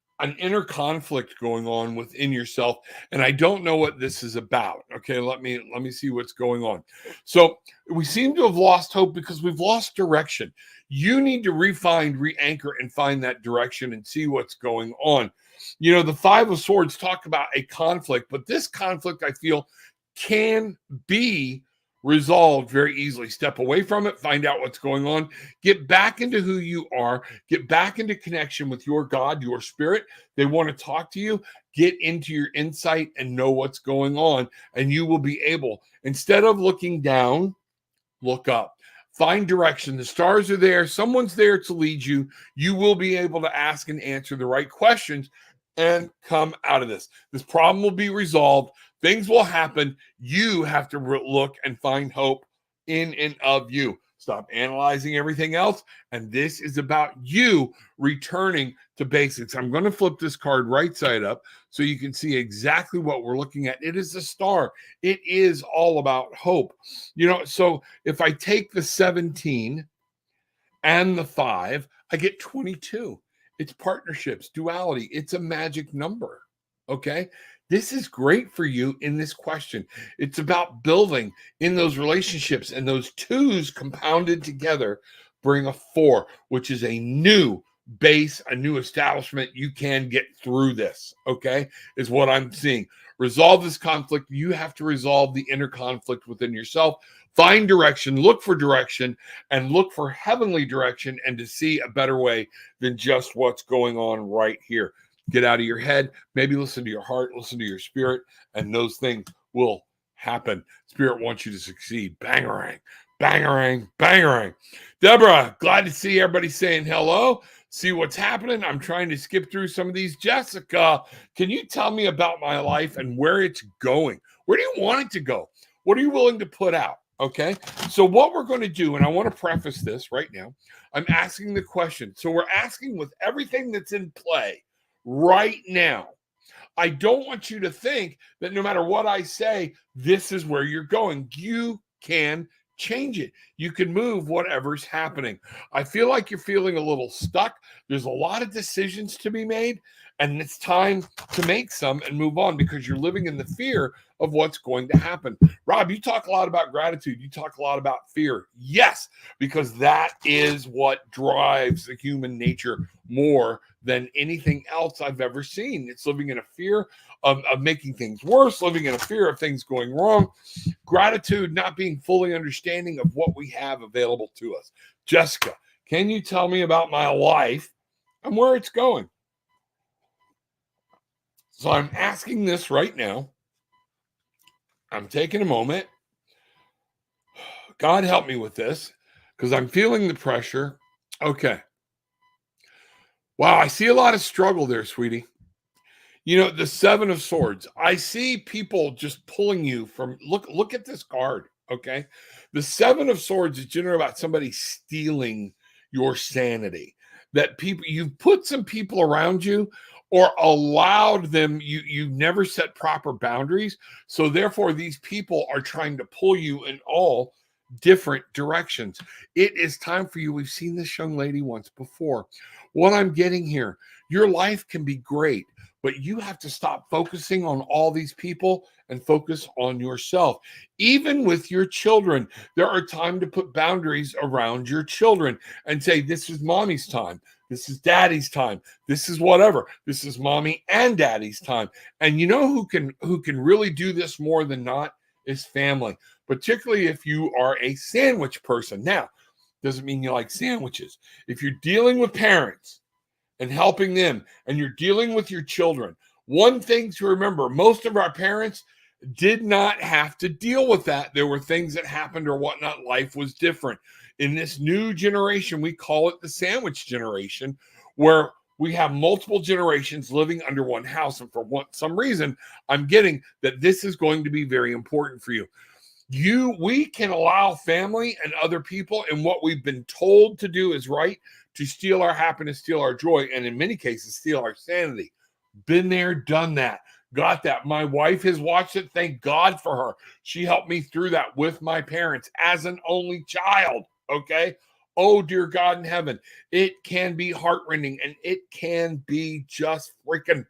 conflict going on within yourself. And I don't know what this is about. Okay. Let me see what's going on. So we seem to have lost hope because we've lost direction. You need to re-anchor and find that direction and see what's going on. The 5 of Swords talk about a conflict, but this conflict, I feel, can be resolved very easily. Step away from it, find out what's going on, get back into who you are, get back into connection with your God, your spirit. They want to talk to you. Get into your insight and know what's going on, and you will be able, instead of looking down, look up. Find direction. The stars are there. Someone's there to lead you. You will be able to ask and answer the right questions and come out of this. This problem will be resolved. Things will happen. You have to look and find hope in and of you. Stop analyzing everything else. And this is about you returning to basics. I'm going to flip this card right side up so you can see exactly what we're looking at. It is the star. It is all about hope. So if I take the 17 and the 5, I get 22. It's partnerships, duality. It's a magic number. Okay. This is great for you in this question. It's about building in those relationships, and those 2s compounded together bring a 4, which is a new base, a new establishment. You can get through this, okay, is what I'm seeing. Resolve this conflict. You have to resolve the inner conflict within yourself. Find direction, look for direction, and look for heavenly direction and to see a better way than just what's going on right here. Get out of your head, maybe listen to your heart, listen to your spirit, and those things will happen. Spirit wants you to succeed. Bangarang, bangarang, bangarang. Deborah, glad to see everybody saying hello. See what's happening. I'm trying to skip through some of these. Jessica, can you tell me about my life and where it's going? Where do you want it to go? What are you willing to put out? Okay. So what we're going to do, and I want to preface this right now, I'm asking the question. So we're asking with everything that's in play right now. I don't want you to think that no matter what I say, this is where you're going. You can change it. You can move whatever's happening. I feel like you're feeling a little stuck. There's a lot of decisions to be made, and it's time to make some and move on because you're living in the fear of what's going to happen. Rob, you talk a lot about gratitude. You talk a lot about fear. Yes, because that is what drives the human nature more than anything else I've ever seen. It's living in a fear of making things worse, living in a fear of things going wrong. Gratitude, not being fully understanding of what we have available to us. Jessica, can you tell me about my life and where it's going? So I'm asking this right now. I'm taking a moment. God help me with this because I'm feeling the pressure. Okay. Wow, I see a lot of struggle there, sweetie. You know, the Seven of Swords. I see people just pulling you from, look at this card, okay? The Seven of Swords is generally about somebody stealing your sanity. That people, you've put some people around you or allowed them, you've never set proper boundaries. So therefore, these people are trying to pull you in all different directions. It is time for you. We've seen this young lady once before. What I'm getting here, your life can be great, but you have to stop focusing on all these people and focus on yourself. Even with your children, there are times to put boundaries around your children and say, this is mommy's time. This is daddy's time. This is whatever. This is mommy and daddy's time. And you know who can really do this more than not is family, particularly if you are a sandwich person. Now, doesn't mean you like sandwiches. If you're dealing with parents and helping them, and you're dealing with your children, one thing to remember, most of our parents did not have to deal with that. There were things that happened or whatnot. Life was different. In this new generation, we call it the sandwich generation, where we have multiple generations living under one house. And for some reason, I'm getting that this is going to be very important for you. We can allow family and other people and what we've been told to do is right to steal our happiness, steal our joy, and in many cases, steal our sanity. Been there, done that, got that. My wife has watched it. Thank God for her. She helped me through that with my parents as an only child. Okay. Oh, dear God in heaven. It can be heartrending and it can be just freaking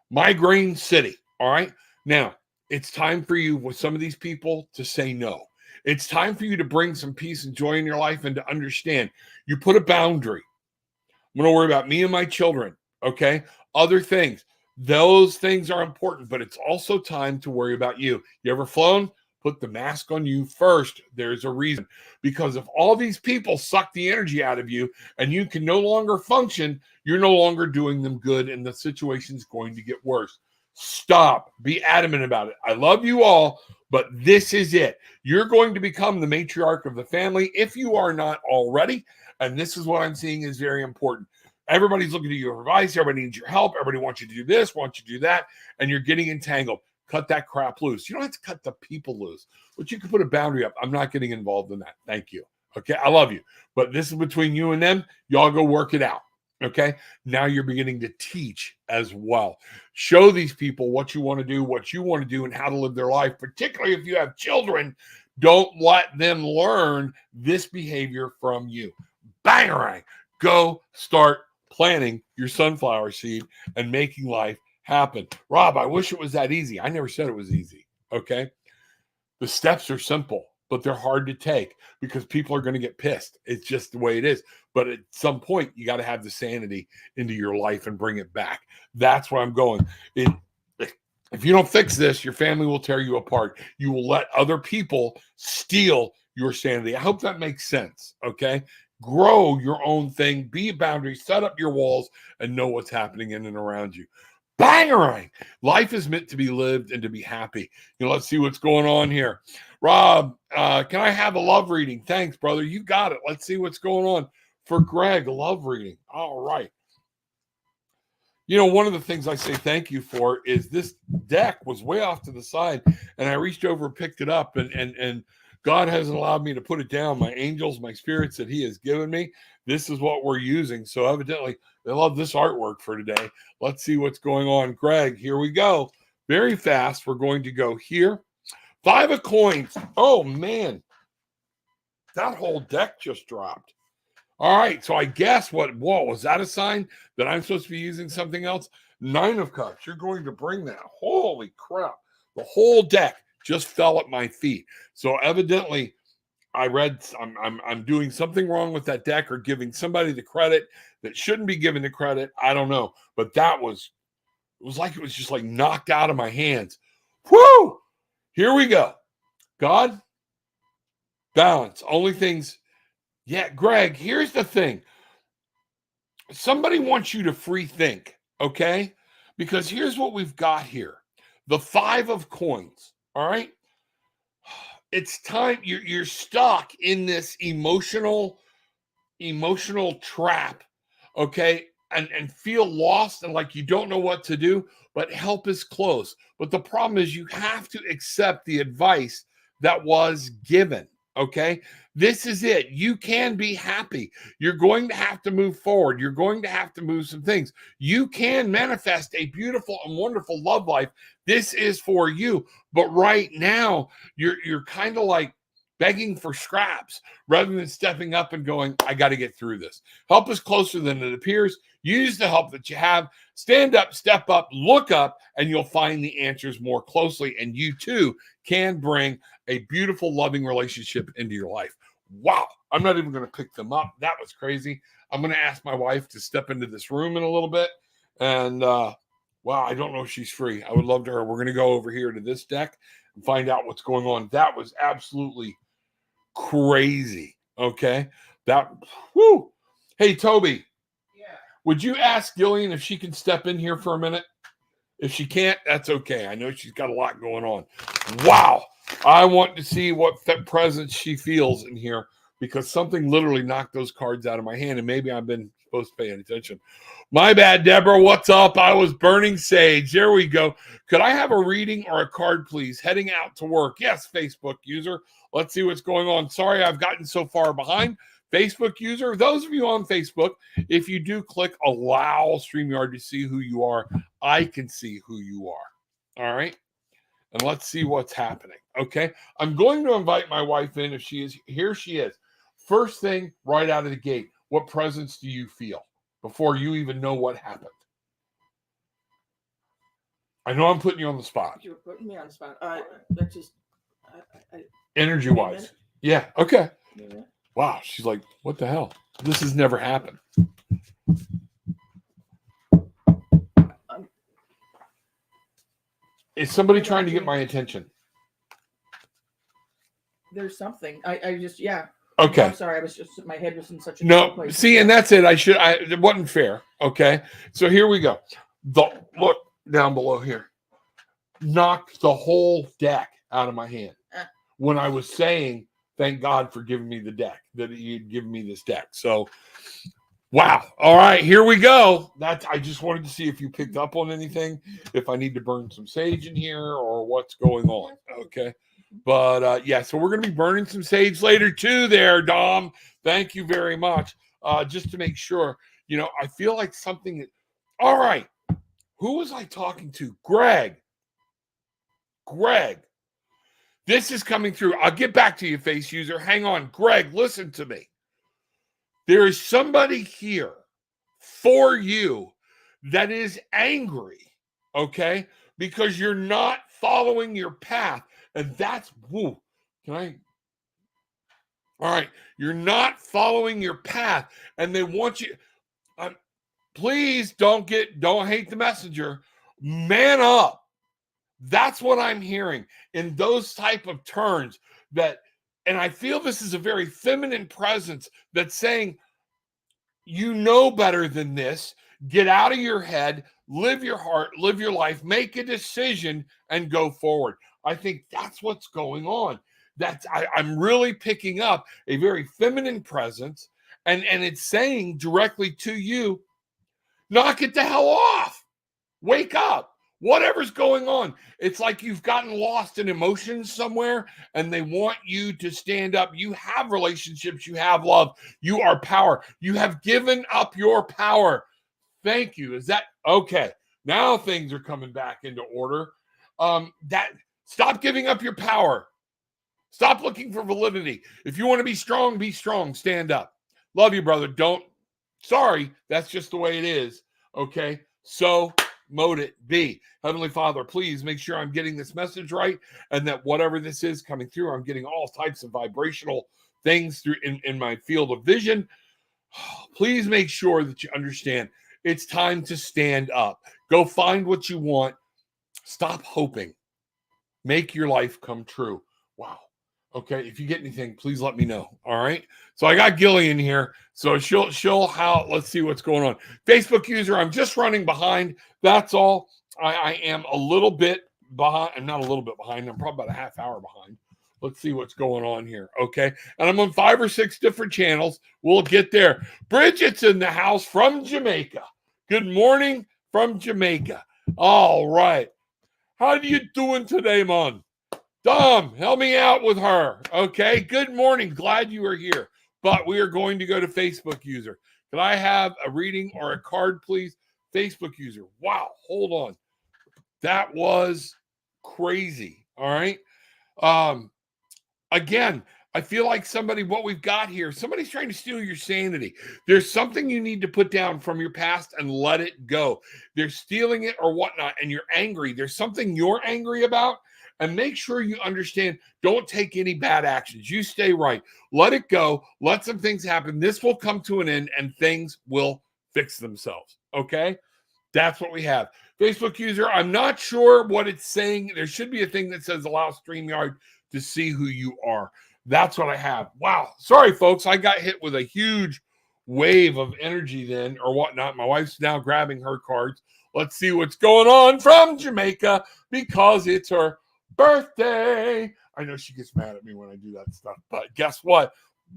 migraine city. All right. Now, it's time for you with some of these people to say no. It's time for you to bring some peace and joy in your life and to understand you put a boundary. I'm going to worry about me and my children. Okay. Other things. Those things are important, but it's also time to worry about you. You ever flown? Put the mask on you first. There's a reason. Because if all these people suck the energy out of you and you can no longer function, you're no longer doing them good and the situation's going to get worse. Stop. Be adamant about it. I love you all, but this is it. You're going to become the matriarch of the family if you are not already. And this is what I'm seeing is very important. Everybody's looking to you for advice. Everybody needs your help. Everybody wants you to do this, wants you to do that, and you're getting entangled. Cut that crap loose. You don't have to cut the people loose, but you can put a boundary up. I'm not getting involved in that. Thank you. Okay, I love you, but this is between you and them. Y'all go work it out. Okay, now you're beginning to teach as well. Show these people what you want to do, and how to live their life, particularly if you have children. Don't let them learn this behavior from you. Bangarang. Go start planting your sunflower seed and making life happen. Rob, I wish it was that easy. I never said it was easy. Okay. The steps are simple, but they're hard to take because people are going to get pissed. It's just the way it is. But at some point, you got to have the sanity into your life and bring it back. That's where I'm going. If you don't fix this, your family will tear you apart. You will let other people steal your sanity. I hope that makes sense. Okay. Grow your own thing, be a boundary, set up your walls, and know what's happening in and around you. Bangarang. Life is meant to be lived and to be happy. Let's see what's going on here. Rob, can I have a love reading? Thanks, brother. You got it. Let's see what's going on for Greg. A love reading. All right. One of the things I say thank you for is this deck was way off to the side, and I reached over and picked it up, and God hasn't allowed me to put it down. My angels, my spirits that He has given me, this is what we're using. So evidently, they love this artwork for today. Let's see what's going on. Greg, here we go. Very fast. We're going to go here. 5 of coins. Oh, man. That whole deck just dropped. All right, so I guess whoa, was that a sign that I'm supposed to be using something else? 9 of cups. You're going to bring that. Holy crap. The whole deck just fell at my feet. So evidently, I read I'm doing something wrong with that deck or giving somebody the credit that shouldn't be given the credit. I don't know. But it was just like knocked out of my hands. Whoo! Here we go. God, balance. Only things. Yeah, Greg, here's the thing. Somebody wants you to free think, okay? Because here's what we've got here. The 5 of coins, all right? It's time. You're stuck in this emotional trap, okay? And feel lost and like you don't know what to do, but help is close. But the problem is you have to accept the advice that was given. Okay, this is it. You can be happy. You're going to have to move forward. You're going to have to move some things. You can manifest a beautiful and wonderful love life. This is for you. But right now, you're kind of like begging for scraps rather than stepping up and going, I got to get through this. Help is closer than it appears. Use the help that you have. Stand up, step up, look up, and you'll find the answers more closely. And you too can bring a beautiful, loving relationship into your life. Wow. I'm not even going to pick them up. That was crazy. I'm going to ask my wife to step into this room in a little bit. And wow, I don't know if she's free. I would love to her. We're going to go over here to this deck and find out what's going on. That was absolutely crazy. Okay. Whoo. Hey, Toby. Yeah. Would you ask Gillian if she can step in here for a minute? If she can't, that's okay. I know she's got a lot going on. Wow. I want to see what presence she feels in here because something literally knocked those cards out of my hand, and maybe I've been supposed to pay attention. My bad, Deborah. What's up? I was burning sage. There we go. Could I have a reading or a card, please? Heading out to work. Yes, Facebook user. Let's see what's going on. Sorry, I've gotten so far behind. Facebook user, those of you on Facebook, if you do click allow StreamYard to see who you are, I can see who you are. All right. And let's see what's happening. Okay. I'm going to invite my wife in if she is. Here she is. First thing right out of the gate, what presence do you feel before you even know what happened? I know I'm putting you on the spot. You're putting me on the spot. Energy wise. Yeah. Okay. Yeah. Wow. She's like, what the hell? This has never happened. Is somebody trying to get my attention? There's something. I just, yeah. Okay. I'm sorry. My head was in such a place. See, and that's it. It wasn't fair. Okay. So here we go. Look down below here. Knocked the whole deck out of my hand when I was saying, thank God for giving me the deck, that you'd given me this deck. So, wow. All right, here we go. I just wanted to see if you picked up on anything, if I need to burn some sage in here or what's going on. Okay. But yeah, so we're going to be burning some sage later too there, Dom. Thank you very much. Just to make sure, I feel like something. All right. Who was I talking to? Greg. This is coming through. I'll get back to you, face user. Hang on. Greg, listen to me. There is somebody here for you that is angry, okay? Because you're not following your path. And that's, woo, all right, you're not following your path. And they want you, please don't hate the messenger. Man up. That's what I'm hearing in those type of turns and I feel this is a very feminine presence that's saying, you know better than this. Get out of your head, live your heart, live your life, make a decision, and go forward. I think that's what's going on. I'm really picking up a very feminine presence, and it's saying directly to you, knock it the hell off. Wake up. Whatever's going on. It's like you've gotten lost in emotions somewhere and they want you to stand up. You have relationships. You have love. You are power. You have given up your power. Thank you. Is that okay? Now things are coming back into order. Stop giving up your power. Stop looking for validity. If you want to be strong, stand up. Love you, brother. Sorry, that's just the way it is. Okay. So mote it be. Heavenly Father, please make sure I'm getting this message right, and that whatever this is coming through, I'm getting all types of vibrational things through in my field of vision. Please make sure that you understand it's time to stand up. Go find what you want. Stop hoping. Make your life come true. Wow. Okay, if you get anything, please let me know. All right. So I got Gillian here. So she'll how let's see what's going on. Facebook user, I'm just running behind. That's all. I am a little bit behind. I'm not a little bit behind. I'm probably about a half hour behind. Let's see what's going on here. Okay. And I'm on 5 or 6 different channels. We'll get there. Bridget's in the house from Jamaica. Good morning from Jamaica. All right. How are you doing today, man? Dom, help me out with her. Okay. Good morning. Glad you are here. But we are going to go to Facebook user. Can I have a reading or a card, please? Facebook user. Wow. Hold on. That was crazy. All right. Again, I feel like what we've got here, somebody's trying to steal your sanity. There's something you need to put down from your past and let it go. They're stealing it or whatnot, and you're angry. There's something you're angry about. And make sure you understand, don't take any bad actions. You stay right. Let it go. Let some things happen. This will come to an end and things will fix themselves. Okay? That's what we have. Facebook user, I'm not sure what it's saying. There should be a thing that says allow StreamYard to see who you are. That's what I have. Wow. Sorry, folks. I got hit with a huge wave of energy then or whatnot. My wife's now grabbing her cards. Let's see what's going on from Jamaica because it's her birthday. I know she gets mad at me when I do that stuff, but guess what?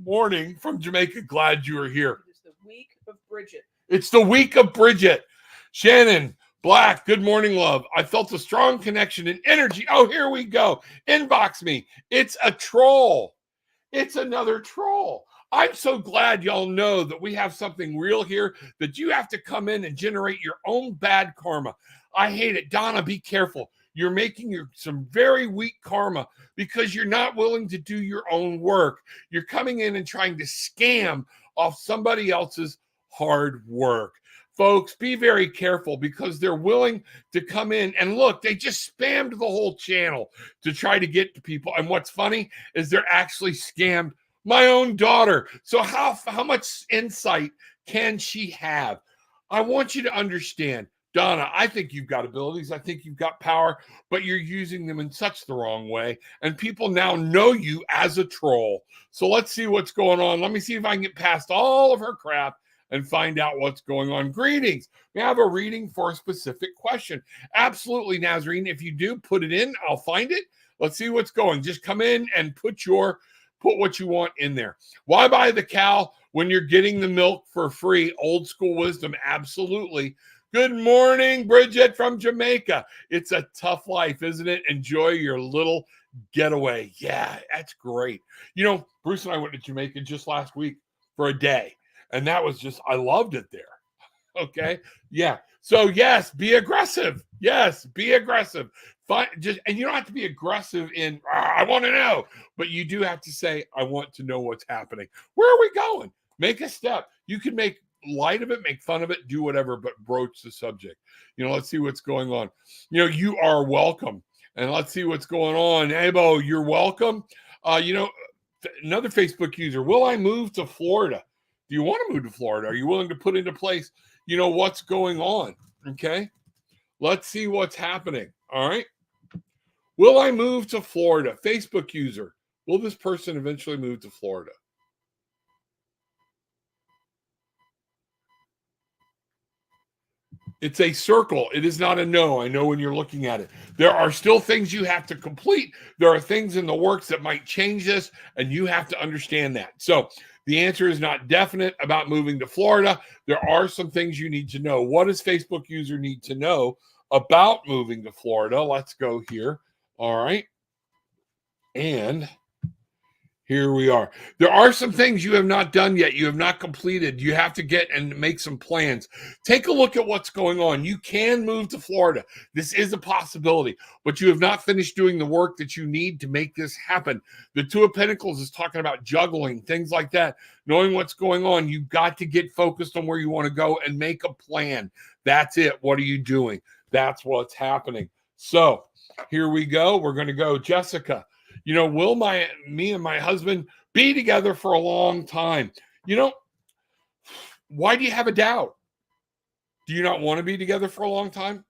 Morning from Jamaica. Glad you are here. It's the week of Bridget. It's the week of Bridget. Shannon Black, good morning, love. I felt a strong connection and energy. Oh, here we go. Inbox me. It's a troll. It's another troll. I'm so glad y'all know that we have something real here, that you have to come in and generate your own bad karma. I hate it. Donna, be careful. You're making some very weak karma because you're not willing to do your own work. You're coming in and trying to scam off somebody else's hard work. Folks, be very careful because they're willing to come in and look, they just spammed the whole channel to try to get to people. And what's funny is they're actually scammed my own daughter. So how much insight can she have? I want you to understand, Donna, I think you've got abilities. I think you've got power, but you're using them in such the wrong way. And people now know you as a troll. So let's see what's going on. Let me see if I can get past all of her crap and find out what's going on. Greetings. May I have a reading for a specific question? Absolutely, Nazarene. If you do, put it in. I'll find it. Let's see what's going. Just come in and put what you want in there. Why buy the cow when you're getting the milk for free? Old school wisdom. Absolutely. Good morning, Bridget from Jamaica. It's a tough life, isn't it? Enjoy your little getaway. Yeah, that's great. You know, Bruce and I went to Jamaica just last week for a day. And that was I loved it there. Okay. Yeah. So yes, be aggressive. Yes, be aggressive. And you don't have to be aggressive in, I want to know, but you do have to say, I want to know what's happening. Where are we going? Make a step. You can make light of it, make fun of it, do whatever, but broach the subject. Let's see what's going on. You are welcome. And let's see what's going on. Abo, you're welcome. Another Facebook user, will I move to Florida? Do you want to move to Florida? Are you willing to put into place, what's going on? Okay. Let's see what's happening. All right. Will I move to Florida? Facebook user. Will this person eventually move to Florida? It's a circle. It is not a no. I know when you're looking at it. There are still things you have to complete. There are things in the works that might change this, and you have to understand that. So the answer is not definite about moving to Florida. There are some things you need to know. What does Facebook user need to know about moving to Florida? Let's go here. All right. And here we are. There are some things you have not done yet. You have not completed. You have to get and make some plans. Take a look at what's going on. You can move to Florida. This is a possibility, but you have not finished doing the work that you need to make this happen. The Two of Pentacles is talking about juggling, things like that. Knowing what's going on, you've got to get focused on where you want to go and make a plan. That's it. What are you doing? That's what's happening. So here we go. We're going to go, Jessica. Will me and my husband be together for a long time? Why do you have a doubt? Do you not want to be together for a long time?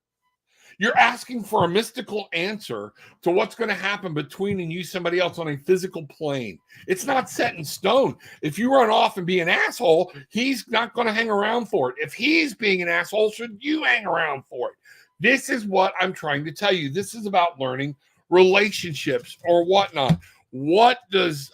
You're asking for a mystical answer to what's going to happen between you and somebody else on a physical plane. It's not set in stone. If you run off and be an asshole, he's not going to hang around for it. If he's being an asshole, should you hang around for it? This is what I'm trying to tell you. This is about learning relationships or whatnot. What does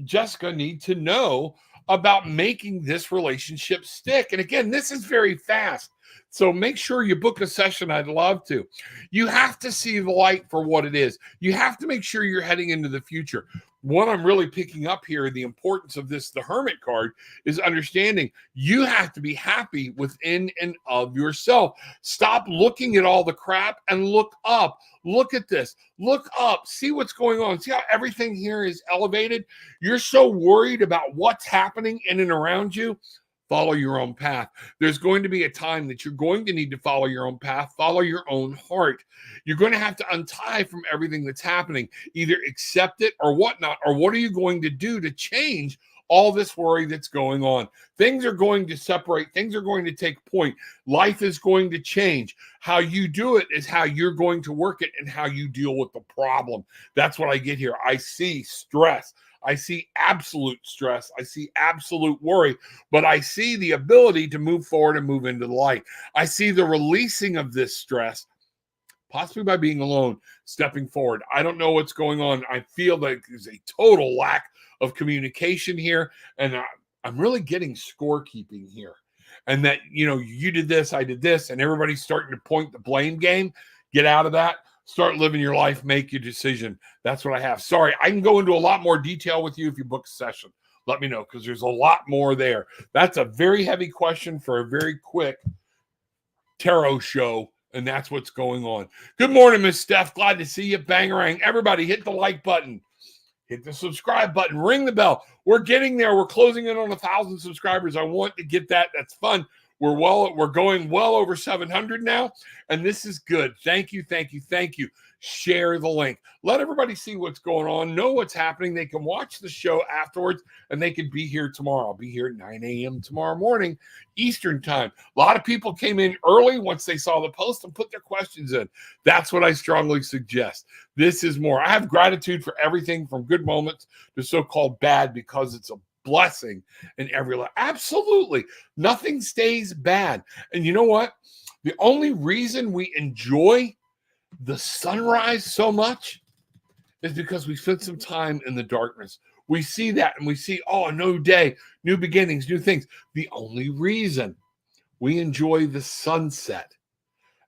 Jessica need to know about making this relationship stick? And again, this is very fast. So make sure you book a session. I'd love to. You have to see the light for what it is. You have to make sure you're heading into the future. What I'm really picking up here, the importance of this, the Hermit card, is understanding you have to be happy within and of yourself. Stop looking at all the crap and look up. Look at this. Look up. See what's going on. See how everything here is elevated? You're so worried about what's happening in and around you. Follow your own path. There's going to be a time that you're going to need to follow your own path, follow your own heart. You're going to have to untie from everything that's happening, either accept it or whatnot, or what are you going to do to change all this worry that's going on? Things are going to separate. Things are going to take point. Life is going to change. How you do it is how you're going to work it and how you deal with the problem. That's what I get here. I see stress. I see absolute stress. I see absolute worry, but I see the ability to move forward and move into the light. I see the releasing of this stress, possibly by being alone, stepping forward. I don't know what's going on. I feel like there's a total lack of communication here, and I'm really getting scorekeeping here. And that, you did this, I did this, and everybody's starting to point the blame game. Get out of that. Start living your life, make your decision. That's what I have. Sorry, I can go into a lot more detail with you if you book a session. Let me know, because there's a lot more there. That's a very heavy question for a very quick tarot show, and that's what's going on. Good morning, Miss Steph. Glad to see you. Bangarang. Everybody, hit the like button. Hit the subscribe button. Ring the bell. We're getting there. We're closing in on 1,000 subscribers. I want to get that. That's fun. We're going well over 700 now, and this is good. Thank you. Share the link. Let everybody see what's going on, know what's happening. They can watch the show afterwards, and they can be here tomorrow. I'll be here at 9 a.m. tomorrow morning, Eastern time. A lot of people came in early once they saw the post and put their questions in. That's what I strongly suggest. This is more. I have gratitude for everything from good moments to so-called bad, because it's a blessing in every life. Absolutely. Nothing stays bad. And you know what? The only reason we enjoy the sunrise so much is because we spent some time in the darkness. We see that and we see, a new day, new beginnings, new things. The only reason we enjoy the sunset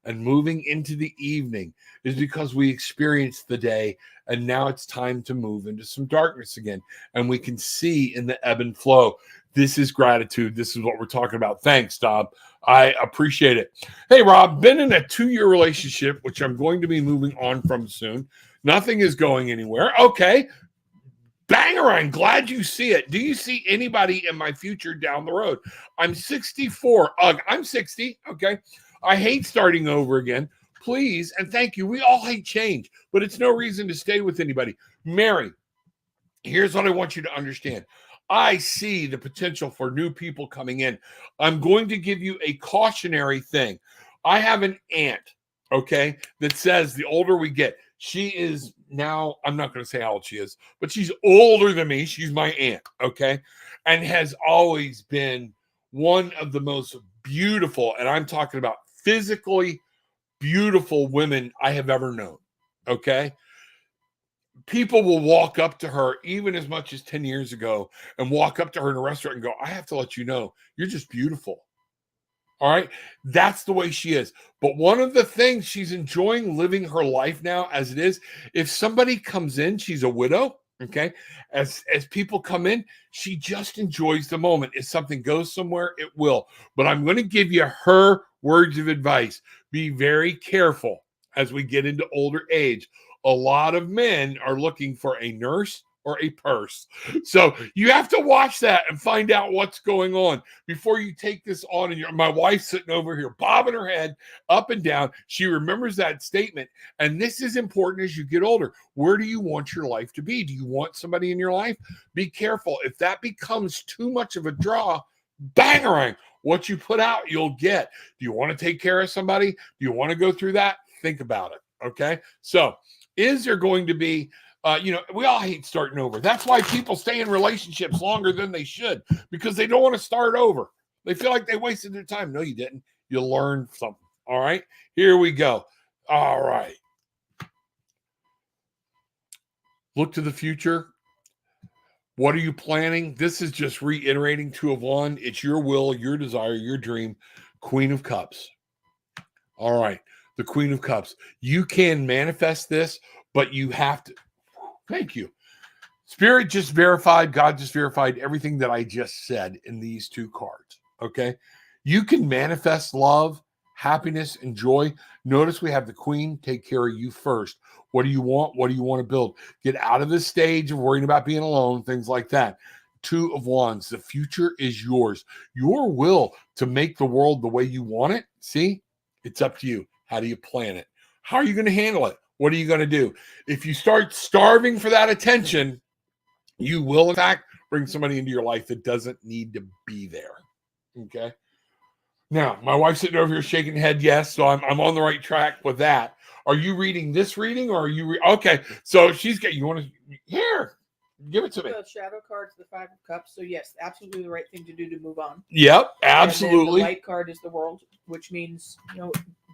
and moving into the evening is because we experienced the day, and now it's time to move into some darkness again, and we can see in the ebb and flow. This is gratitude. This is what we're talking about. Thanks, Dob. I appreciate it. Hey, Rob, been in a 2-year relationship, which I'm going to be moving on from soon. Nothing is going anywhere. Okay. Bangarang, glad you see it. Do you see anybody in my future down the road? I'm 64. I'm 60. Okay. I hate starting over again. Please, and thank you. We all hate change, but it's no reason to stay with anybody. Mary, here's what I want you to understand. I see the potential for new people coming in. I'm going to give you a cautionary thing. I have an aunt, okay, that says the older we get, She is now, I'm not going to say how old she is, but she's older than me. She's my aunt, okay? And has always been one of the most beautiful, and I'm talking about physically beautiful women I have ever known, okay? People will walk up to her even as much as 10 years ago and walk up to her in a restaurant and go, I have to let you know, you're just beautiful. All right. That's the way she is. But one of the things she's enjoying living her life now as it is, if somebody comes in, she's a widow. Okay. As people come in, she just enjoys the moment. If something goes somewhere, it will. But I'm going to give you her words of advice. Be very careful as we get into older age. A lot of men are looking for a nurse or a purse. So you have to watch that and find out what's going on before you take this on. And my wife's sitting over here bobbing her head up and down. She remembers that statement. And this is important as you get older. Where do you want your life to be? Do you want somebody in your life? Be careful. If that becomes too much of a draw, bangarang, what you put out, you'll get. Do you want to take care of somebody? Do you want to go through that? Think about it. Okay. So is there going to be, we all hate starting over. That's why people stay in relationships longer than they should, because they don't want to start over. They feel like they wasted their time. No, you didn't. You learned something. All right. Here we go. All right. Look to the future. What are you planning? This is just reiterating 2 of 1. It's your will, your desire, your dream. Queen of Cups. All right. The Queen of Cups. You can manifest this, but you have to. Thank you. Spirit just verified, God just verified everything that I just said in these 2 cards. Okay. You can manifest love, happiness, and joy. Notice we have the Queen. Take care of you first. What do you want? What do you want to build? Get out of this stage of worrying about being alone, things like that. 2 of Wands. The future is yours. Your will to make the world the way you want it. See, it's up to you. How do you plan it? How are you going to handle it? What are you going to do? If you start starving for that attention, you will, in fact, bring somebody into your life that doesn't need to be there. Okay. Now, my wife's sitting over here shaking her head. Yes. So I'm on the right track with that. Are you reading this reading or are you? Okay. So she's got, you want to, here, give it to me. The shadow card's the 5 of Cups. So yes, absolutely the right thing to do to move on. Yep. Absolutely. And then the white card is the World, which means,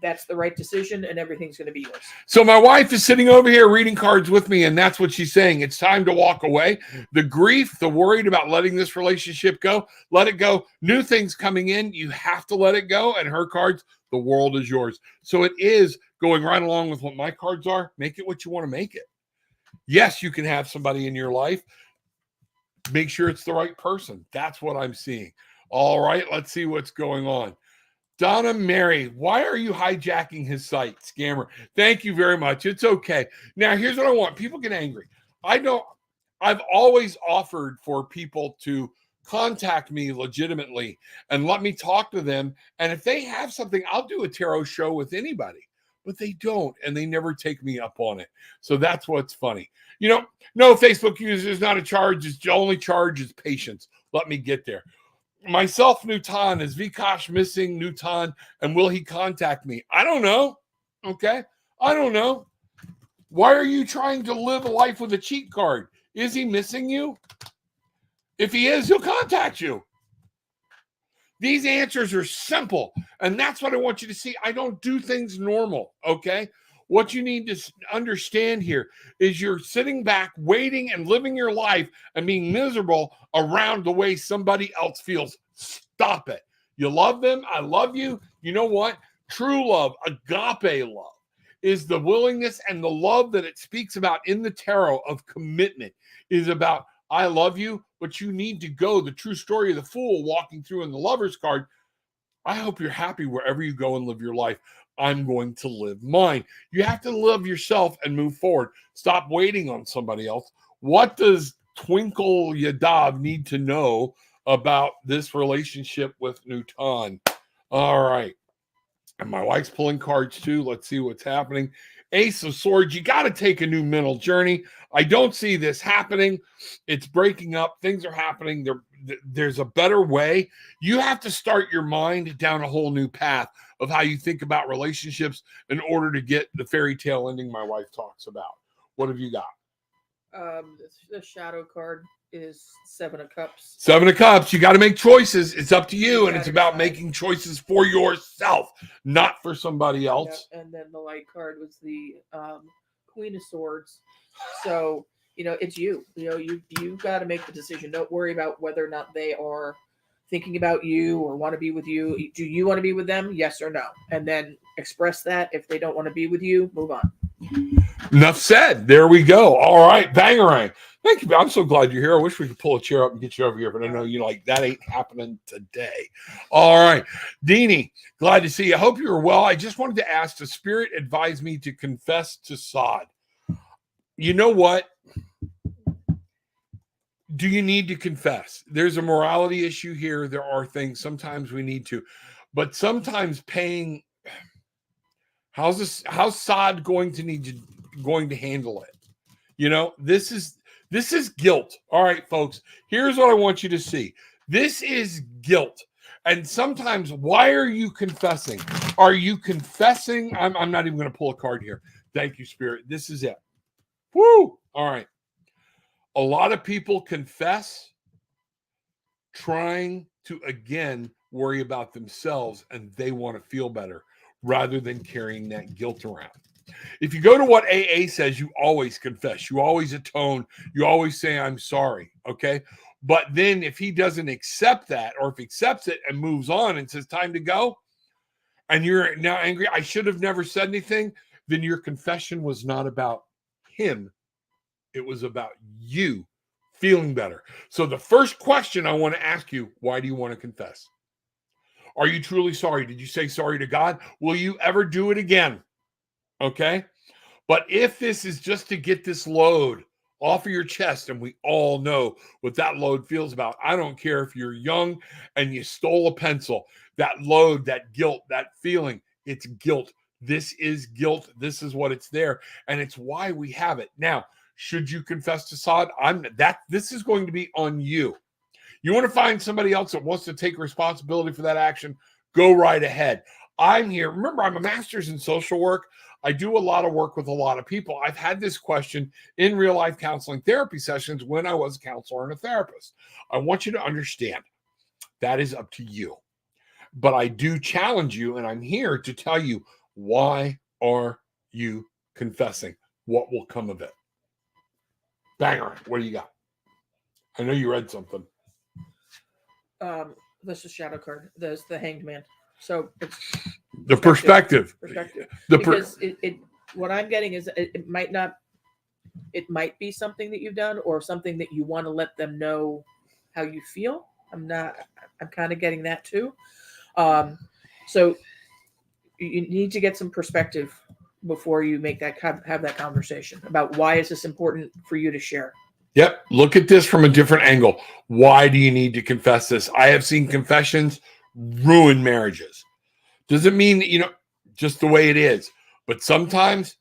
that's the right decision and everything's going to be yours. So my wife is sitting over here reading cards with me, and that's what she's saying. It's time to walk away. The grief, the worried about letting this relationship go, let it go. New things coming in, you have to let it go. And her cards, the world is yours. So it is going right along with what my cards are. Make it what you want to make it. Yes, you can have somebody in your life. Make sure it's the right person. That's what I'm seeing. All right, let's see what's going on. Donna Mary, why are you hijacking his site, scammer? Thank you very much. It's okay. Now, here's what I want. People get angry. I've always offered for people to contact me legitimately and let me talk to them. And if they have something, I'll do a tarot show with anybody. But they don't, and they never take me up on it. So that's what's funny. No Facebook users, not a charge. It's the only charge is patience. Let me get there. Myself, Newton, is Vikash missing Newton, and will he contact me? I don't know. Okay. I don't know. Why are you trying to live a life with a cheat card? Is he missing you? If he is, he'll contact you. These answers are simple, and that's what I want you to see. I don't do things normal, okay? What you need to understand here is you're sitting back, waiting and living your life and being miserable around the way somebody else feels. Stop it. You love them. I love you. You know what? True love, agape love, is the willingness and the love that it speaks about in the tarot of commitment, is about I love you, but you need to go. The true story of the fool walking through in the Lover's card. I hope you're happy wherever you go and live your life. I'm going to live mine. You have to love yourself and move forward. Stop waiting on somebody else. What does Twinkle Yadav need to know about this relationship with Newton? All right. And my wife's pulling cards too. Let's see what's happening. Ace of Swords, you got to take a new mental journey. I don't see this happening. It's breaking up. Things are happening. There's a better way. You have to start your mind down a whole new path of how you think about relationships in order to get the fairy tale ending my wife talks about. What have you got? The shadow card is 7 of Cups. 7 of Cups. You got to make choices. It's up to you, and it's about decide. making choices for yourself, not for somebody else. And then the light card was the Queen of Swords. So, it's you. You've got to make the decision. Don't worry about whether or not they are thinking about you or want to be with you. Do you want to be with them? Yes or no? And then express that. If they don't want to be with you, move on. Enough said. There we go. All right. Bangarang. Thank you. I'm so glad you're here. I wish we could pull a chair up and get you over here, but I know you like that ain't happening today. All right. Deanie, glad to see you. I hope you're well. I just wanted to ask, the Spirit advised me to confess to Sod. You know what? Do you need to confess? There's a morality issue here. There are things sometimes we need to, but sometimes paying. How's Sod going to handle it? This is guilt. All right, folks. Here's what I want you to see. This is guilt. And sometimes, why are you confessing? Are you confessing? I'm not even going to pull a card here. Thank you, Spirit. This is it. Woo! All right. A lot of people confess trying to, again, worry about themselves, and they want to feel better rather than carrying that guilt around. If you go to what AA says, you always confess. You always atone. You always say, I'm sorry. Okay. But then if he doesn't accept that, or if he accepts it and moves on and says, time to go, and you're now angry, I should have never said anything, then your confession was not about him. It was about you feeling better. So the first question I want to ask you, why do you want to confess? Are you truly sorry? Did you say sorry to God? Will you ever do it again? Okay. But if this is just to get this load off of your chest, and we all know what that load feels about. I don't care if you're young and you stole a pencil, that load, that guilt, that feeling, it's guilt. This is guilt. This is what it's there. And it's why we have it. Now, should you confess to Sod? This is going to be on you. You want to find somebody else that wants to take responsibility for that action? Go right ahead. I'm here. Remember, I'm a master's in social work. I do a lot of work with a lot of people. I've had this question in real life counseling therapy sessions when I was a counselor and a therapist. I want you to understand that is up to you. But I do challenge you, and I'm here to tell you, why are you confessing? What will come of it? Banger, what do you got? I know you read something. This is shadow card. There's the Hanged Man. So it's the perspective. Because what I'm getting is it might be something that you've done or something that you want to let them know how you feel. I'm kind of getting that too. So you need to get some perspective before you make that have that conversation about why is this important for you to share. Yep. Look at this from a different angle. Why do you need to confess this? I have seen confessions ruin marriages. Doesn't mean, just the way it is. But sometimes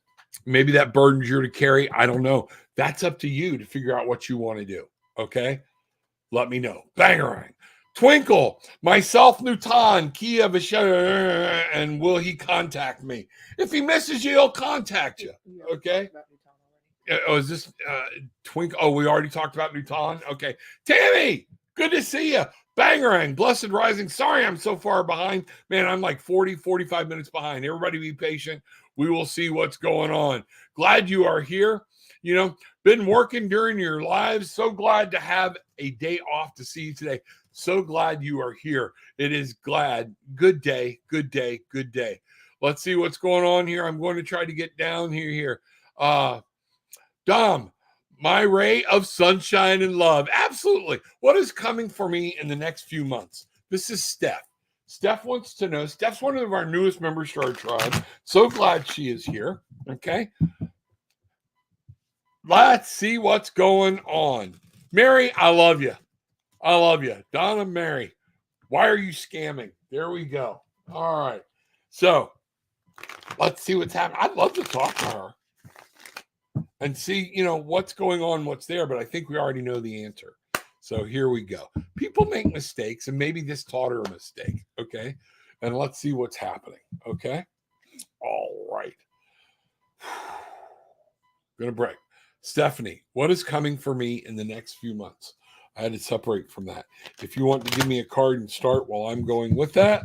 maybe that burden's yours to carry. I don't know. That's up to you to figure out what you want to do. Okay? Let me know. Bangarang. Twinkle, myself, Newton, Kia Vishaya, and will he contact me? If he misses you, he'll contact you. Okay? Oh, is this Twink? Oh, we already talked about Newton. Okay. Tammy, good to see you. Bangarang, blessed rising. Sorry I'm so far behind. Man, I'm like 45 minutes behind. Everybody be patient. We will see what's going on. Glad you are here. Been working during your lives. So glad to have a day off to see you today. So glad you are here. It is glad. Good day, good day, good day. Let's see what's going on here. I'm going to try to get down here. Dom, my ray of sunshine and love. Absolutely. What is coming for me in the next few months? This is Steph. Steph wants to know. Steph's one of our newest members to our tribe. So glad she is here. Okay. Let's see what's going on. Mary, I love you. I love you. Donna, Mary, why are you scamming? There we go. All right. So let's see what's happening. I'd love to talk to her and see, what's going on, what's there, but I think we already know the answer. So here we go. People make mistakes, and maybe this taught her a mistake, okay? And let's see what's happening. Okay. All right. Gonna break. Stephanie, what is coming for me in the next few months? I had to separate from that. If you want to give me a card and start while I'm going with that.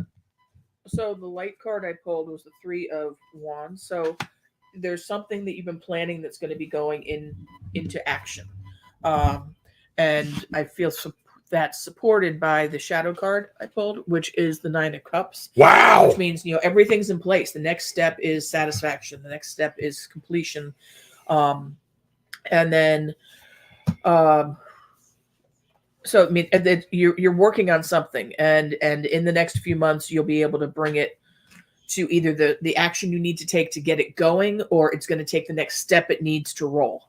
So the light card I pulled was the Three of Wands. So there's something that you've been planning that's going to be going into action, and I feel that's supported by the shadow card I pulled, which is the Nine of Cups. Wow. Which means everything's in place. The next step is satisfaction. The next step is completion, and then. So I mean, you're working on something, and in the next few months, you'll be able to bring it to either the action you need to take to get it going, or it's going to take the next step it needs to roll.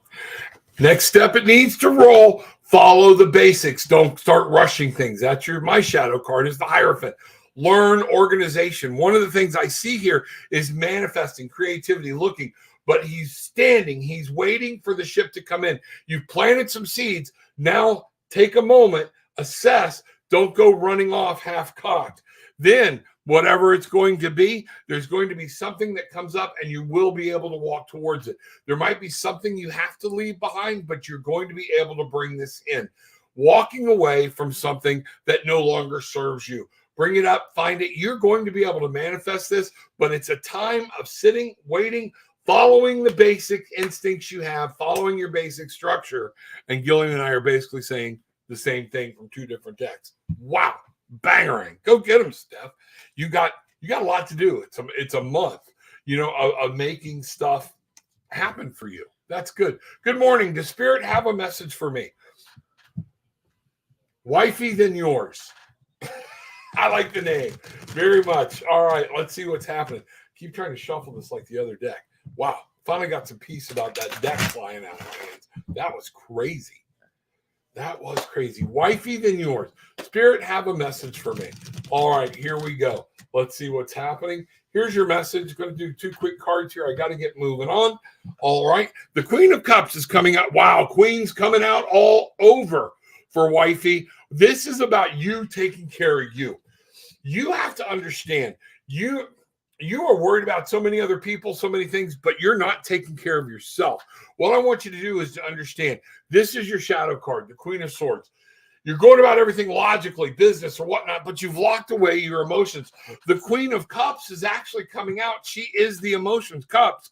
Next step it needs to roll. Follow the basics. Don't start rushing things. That's my shadow card is the Hierophant. Learn organization. One of the things I see here is manifesting, creativity, looking, but he's standing. He's waiting for the ship to come in. You've planted some seeds. Now take a moment, assess. Don't go running off half-cocked. Then whatever it's going to be, there's going to be something that comes up and you will be able to walk towards it. There might be something you have to leave behind, but you're going to be able to bring this in. Walking away from something that no longer serves you. Bring it up, find it. You're going to be able to manifest this, but it's a time of sitting, waiting, following the basic instincts you have, following your basic structure. And Gillian and I are basically saying the same thing from two different decks. Wow. Bangering. Go get them, Steph. You got a lot to do. It's a month, of making stuff happen for you. That's good. Good morning. Does Spirit have a message for me? Wifey than yours. I like the name very much. All right, let's see what's happening. Keep trying to shuffle this like the other deck. Wow. Finally got some peace about that deck flying out of my hands. That was crazy. That was crazy. Wifey than yours. Spirit, have a message for me. All right, here we go. Let's see what's happening. Here's your message. Going to do 2 quick cards here. I got to get moving on. All right. The Queen of Cups is coming out. Wow, Queen's coming out all over for Wifey. This is about you taking care of you. You have to understand, you are worried about so many other people, so many things, but you're not taking care of yourself. What I want you to do is to understand, this is your shadow card, the Queen of Swords. You're going about everything logically, business or whatnot, but you've locked away your emotions. The Queen of Cups is actually coming out. She is the emotions. Cups.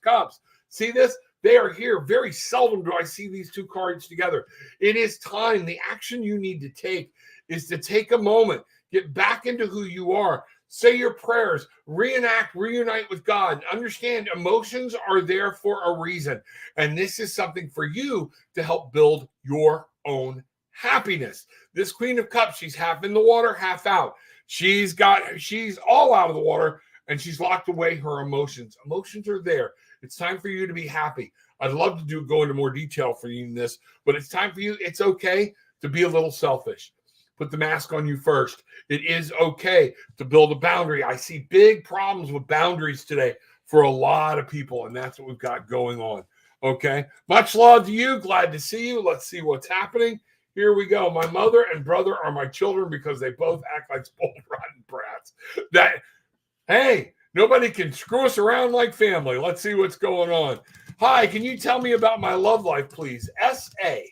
See this? They are here. Very seldom do I see these 2 cards together. It is time. The action you need to take is to take a moment, get back into who you are, say your prayers, reunite with God. Understand emotions are there for a reason. And this is something for you to help build your own happiness. This Queen of Cups, she's half in the water, half out. She's all out of the water and she's locked away her emotions. Emotions are there. It's time for you to be happy. I'd love to go into more detail for you in this, but it's time for you. It's okay to be a little selfish. Put the mask on you first. It is okay to build a boundary. I see big problems with boundaries today for a lot of people, and that's what we've got going on. Okay. Much love to you. Glad to see you. Let's see what's happening. Here we go. My mother and brother are my children because they both act like spoiled rotten brats. Hey, nobody can screw us around like family. Let's see what's going on. Hi, can you tell me about my love life, please? S.A.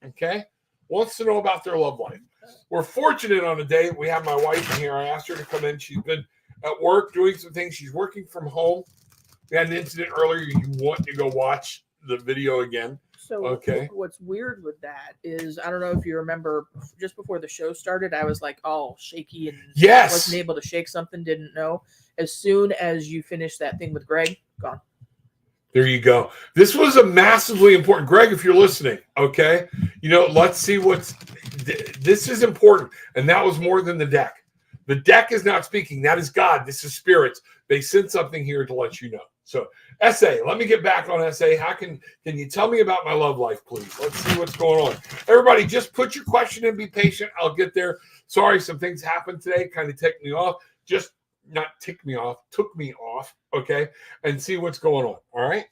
Okay. Wants to know about their love life. We're fortunate on a day we have my wife in here. I asked her to come in. She's been at work doing some things. She's working from home. We had an incident earlier. You want to go watch the video again. So okay. What's weird with that is, I don't know if you remember, just before the show started, I was like all shaky and wasn't able to shake something, didn't know. As soon as you finish that thing with Greg, gone. There you go. This was a massively important. Greg, if you're listening, okay, let's see this is important. And that was more than the deck. The deck is not speaking. That is God. This is spirits. They sent something here to let you know. So, SA, let me get back on SA. How can you tell me about my love life, please? Let's see what's going on. Everybody, just put your question in. Be patient. I'll get there. Sorry, some things happened today. Kind of ticked me off. Just not ticked me off. Took me off. Okay, and see what's going on. All right.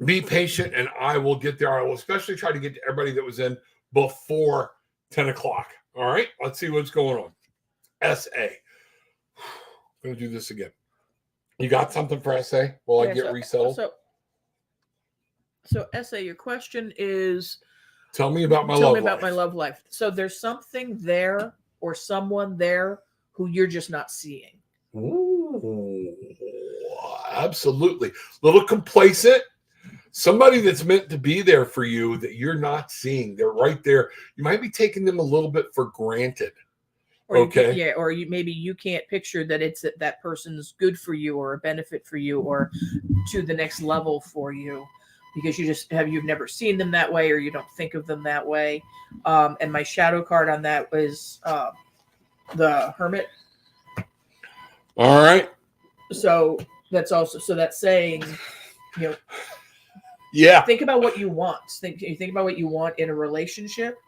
Be patient, and I will get there. I will especially try to get to everybody that was in before 10 o'clock. All right. Let's see what's going on. SA. I'm going to do this again. You got something for SA while I get resettled? So SA, your question is, tell me about my love life. So there's something there or someone there who you're just not seeing. Ooh, absolutely. A little complacent. Somebody that's meant to be there for you that you're not seeing. They're right there. You might be taking them a little bit for granted. Or maybe you can't picture that it's that person's good for you or a benefit for you or to the next level for you, because you've never seen them that way, or you don't think of them that way. And my shadow card on that was the Hermit. All right. So that's saying, yeah, think about what you want. Think about what you want in a relationship.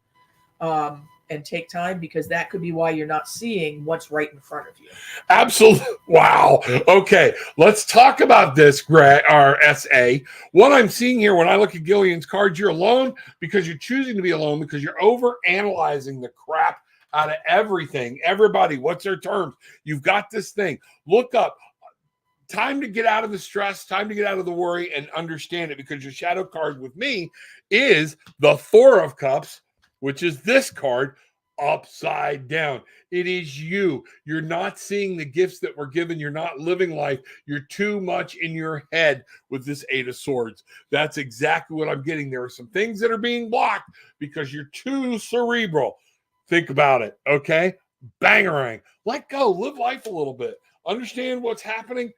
And take time, because that could be why you're not seeing what's right in front of you. Absolutely. Wow. Okay. Let's talk about this, SA. What I'm seeing here when I look at Gillian's cards, you're alone because you're choosing to be alone, because you're over analyzing the crap out of everything. Everybody, what's their terms? You've got this thing. Look up. Time to get out of the stress, time to get out of the worry and understand it, because your shadow card with me is the Four of Cups, which is this card upside down. It is you. You're not seeing the gifts that were given. You're not living life. You're too much in your head with this Eight of Swords. That's exactly what I'm getting. There are some things that are being blocked because you're too cerebral. Think about it, okay? Bangarang. Let go. Live life a little bit. Understand what's happening.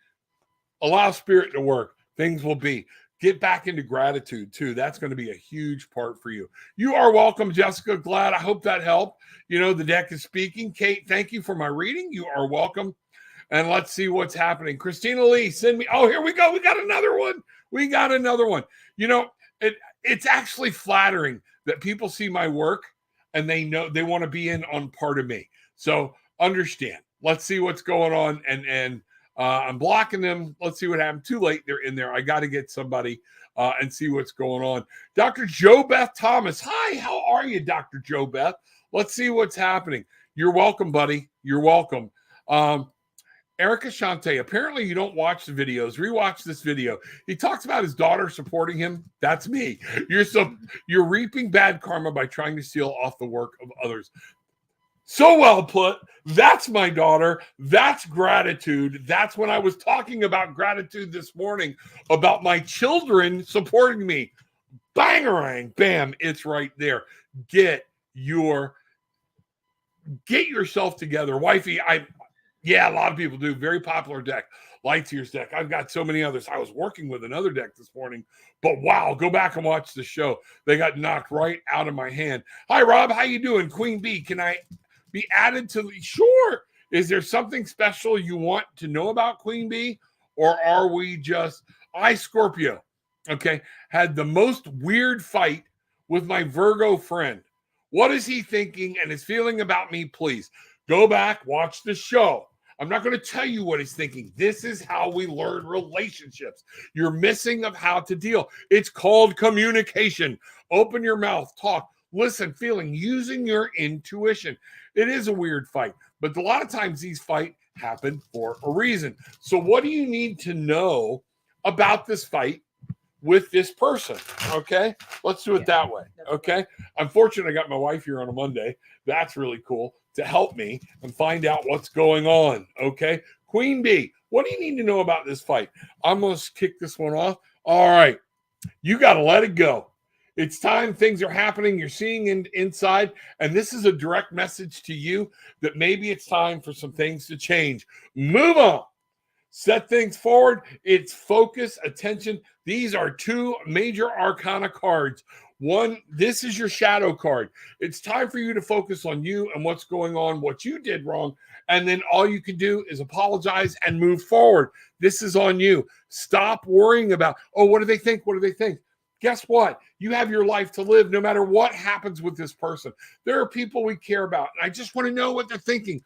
Allow spirit to work. Things will be. Get back into gratitude, too. That's going to be a huge part for you. You are welcome, Jessica. Glad. I hope that helped. The deck is speaking. Kate, thank you for my reading. You are welcome. And let's see what's happening. Christina Lee, send me. Oh, here we go. We got another one. It's actually flattering that people see my work and they know they want to be in on part of me. So understand. Let's see what's going on. And I'm blocking them. Let's see what happens. Too late. They're in there. I got to get somebody and see what's going on. Dr. Jo Beth Thomas. Hi, how are you, Dr. Jo Beth? Let's see what's happening. You're welcome, buddy. You're welcome. Erica Shante, apparently you don't watch the videos. Rewatch this video. He talks about his daughter supporting him. That's me. You're reaping bad karma by trying to steal off the work of others. So well put. That's my daughter. That's gratitude. That's when I was talking about gratitude this morning, about my children supporting me. Bangarang, bam, it's right there. Get yourself together. Wifey, a lot of people do. Very popular deck. Light Year's deck. I've got so many others. I was working with another deck this morning, but wow, go back and watch the show. They got knocked right out of my hand. Hi, Rob. How you doing? Queen Bee, can I be added to the... Sure. Is there something special you want to know about Queen Bee? Or are we just... Scorpio, okay, had the most weird fight with my Virgo friend. What is he thinking and is feeling about me? Please go back, watch the show. I'm not going to tell you what he's thinking. This is how we learn relationships. You're missing of how to deal. It's called communication. Open your mouth, talk, listen, feeling, using your intuition. It is a weird fight, but a lot of times these fights happen for a reason. So what do you need to know about this fight with this person? Okay, let's do it that way. Okay, unfortunately, I got my wife here on a Monday. That's really cool, to help me and find out what's going on. Okay, Queen Bee, what do you need to know about this fight? I'm going to kick this one off. All right, you got to let it go. It's time. Things are happening. You're seeing inside. And this is a direct message to you that maybe it's time for some things to change. Move on. Set things forward. It's focus, attention. These are two major arcana cards. One, this is your shadow card. It's time for you to focus on you and what's going on, what you did wrong. And then all you can do is apologize and move forward. This is on you. Stop worrying about, what do they think? What do they think? Guess what? You have your life to live no matter what happens with this person. There are people we care about, and I just want to know what they're thinking.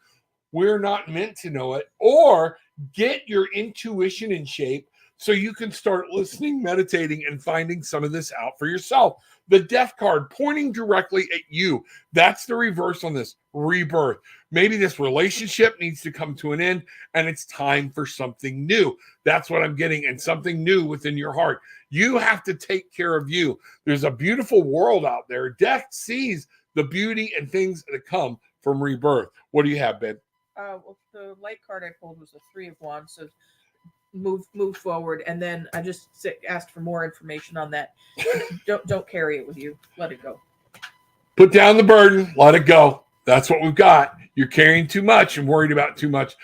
We're not meant to know it. Or get your intuition in shape so you can start listening, meditating, and finding some of this out for yourself. The death card pointing directly at you. That's the reverse on this. Rebirth. Maybe this relationship needs to come to an end and it's time for something new. That's what I'm getting, and something new within your heart. You have to take care of you. There's a beautiful world out there. Death sees the beauty and things that come from rebirth. What do you have, babe? Well, the light card I pulled was the 3 of Wands, so move forward, and then I just asked for more information on that. Don't carry it with you. Let it go. Put down the burden. Let it go. That's what we've got. You're carrying too much and worried about too much.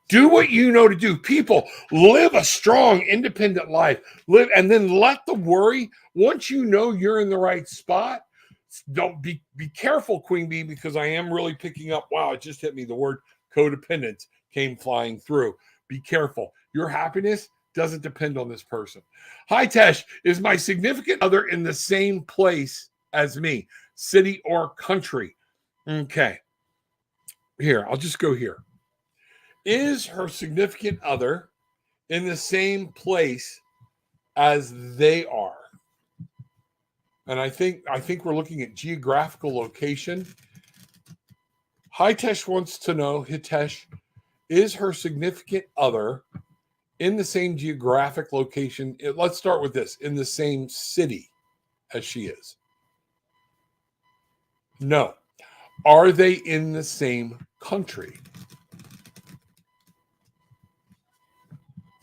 Do what you know to do. People, live a strong, independent life. Live, and then let the worry. Once you know you're in the right spot, don't be careful, Queen Bee, because I am really picking up. Wow, it just hit me. The word codependence came flying through. Be careful. Your happiness doesn't depend on this person. Hi, Tesh. Is my significant other in the same place as me? City or country? Okay. Here, I'll just go here. Is her significant other in the same place as they are? And I think we're looking at geographical location. Hitesh wants to know, Hitesh, is her significant other in the same geographic location? Let's start with this. In the same city as she is? No. Are they in the same country?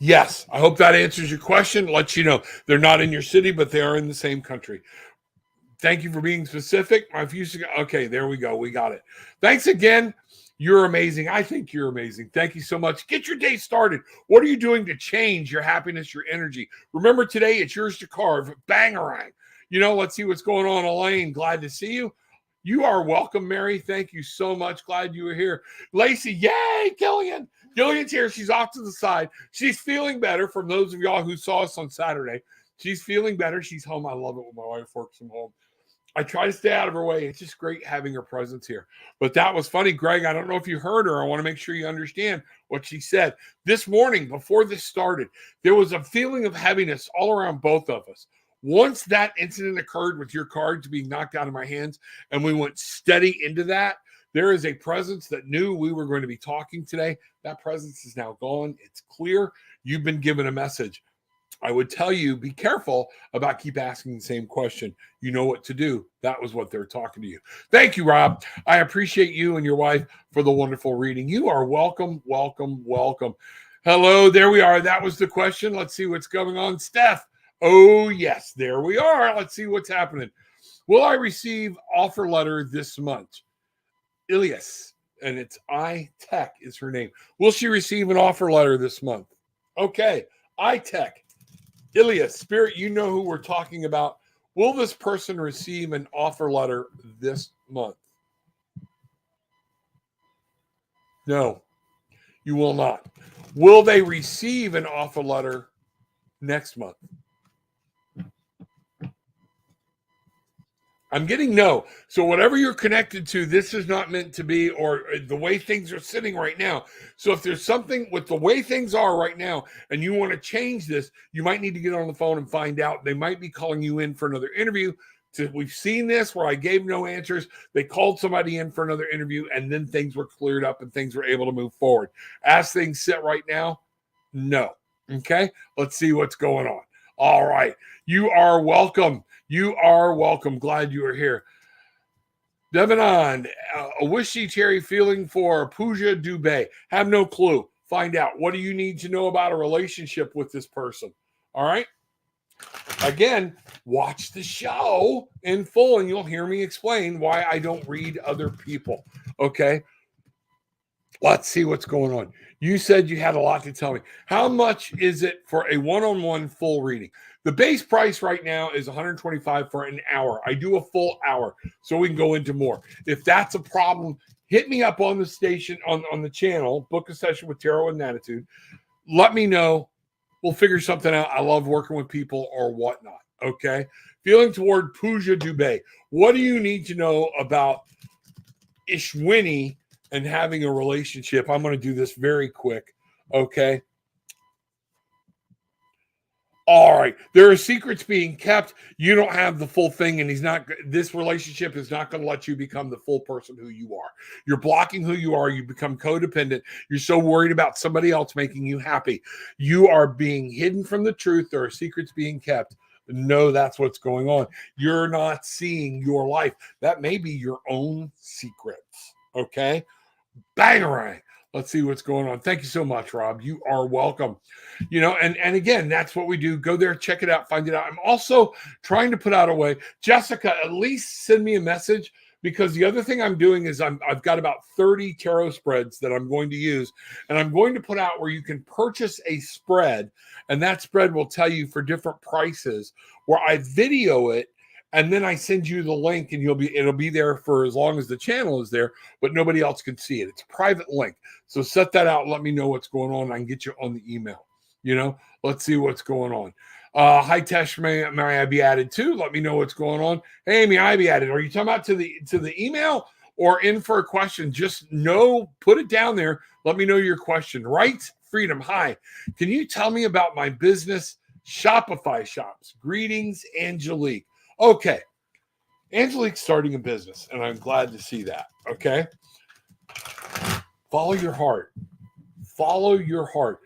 Yes. I hope that answers your question. Let you know they're not in your city, but they are in the same country. Thank you for being specific. Okay, there we go. We got it. Thanks again. You're amazing. I think you're amazing. Thank you so much. Get your day started. What are you doing to change your happiness, your energy? Remember, today it's yours to carve. Bangarang. Let's see what's going on. Elaine, glad to see you. You are welcome, Mary. Thank you so much. Glad you were here. Lacey, yay, Gillian. Gillian's here. She's off to the side. She's feeling better. From those of y'all who saw us on Saturday, she's feeling better. She's home. I love it when my wife works from home. I try to stay out of her way. It's just great having her presence here. But that was funny, Greg. I don't know if you heard her. I want to make sure you understand what she said. This morning, before this started, there was a feeling of heaviness all around both of us. Once that incident occurred with your cards being knocked out of my hands and we went steady into that, there is a presence that knew we were going to be talking today. That presence is now gone. It's clear. You've been given a message. I would tell you, be careful about keep asking the same question. You know what to do. That was what they're talking to you. Thank you, Rob. I appreciate you and your wife for the wonderful reading. You are welcome, welcome, welcome. Hello, there we are. That was the question. Let's see what's going on. Steph. Oh, yes, there we are. Let's see what's happening. Will I receive offer letter this month? Ilias, and it's iTech is her name. Will she receive an offer letter this month? Okay, iTech. Ilias, Spirit, you know who we're talking about. Will this person receive an offer letter this month? No, you will not. Will they receive an offer letter next month? I'm getting no. So whatever you're connected to, this is not meant to be, or the way things are sitting right now. So if there's something with the way things are right now and you want to change this, you might need to get on the phone and find out. They might be calling you in for another interview. We've seen this where I gave no answers. They called somebody in for another interview and then things were cleared up and things were able to move forward. As things sit right now, no. Okay, let's see what's going on. All right. You are welcome. You are welcome. Glad you are here. Devanand, a wishy-cherry feeling for Pooja Dubey. Have no clue. Find out. What do you need to know about a relationship with this person? All right. Again, watch the show in full and you'll hear me explain why I don't read other people. Okay. Let's see what's going on. You said you had a lot to tell me. How much is it for a one-on-one full reading? The base price right now is $125 for an hour. I do a full hour so we can go into more. If that's a problem, hit me up on the station, on the channel, book a session with Tarot and Attitude. Let me know. We'll figure something out. I love working with people or whatnot. Okay. Feeling toward Pooja Dubey. What do you need to know about Ishwini and having a relationship? I'm going to do this very quick. Okay. All right. There are secrets being kept. You don't have the full thing, and this relationship is not going to let you become the full person who you are. You're blocking who you are. You become codependent. You're so worried about somebody else making you happy. You are being hidden from the truth. There are secrets being kept. No, that's what's going on. You're not seeing your life. That may be your own secrets. Okay. Bangarang. Let's see what's going on. Thank you so much, Rob. You are welcome. And again, that's what we do. Go there, check it out, find it out. I'm also trying to put out a way. Jessica, at least send me a message, because the other thing I'm doing is I've got about 30 tarot spreads that I'm going to use, and I'm going to put out where you can purchase a spread, and that spread will tell you for different prices, where I video it, and then I send you the link, and it'll be there for as long as the channel is there, but nobody else can see it. It's a private link. So set that out and let me know what's going on. I can get you on the email. Let's see what's going on. Hi, Tesh, may I be added too? Let me know what's going on. Hey, may I be added? Are you talking about to the email or in for a question? Just put it down there. Let me know your question. Right? Freedom. Hi. Can you tell me about my business, Shopify shops? Greetings, Angelique. Okay. Angelique's starting a business, and I'm glad to see that. Okay. Follow your heart. Follow your heart.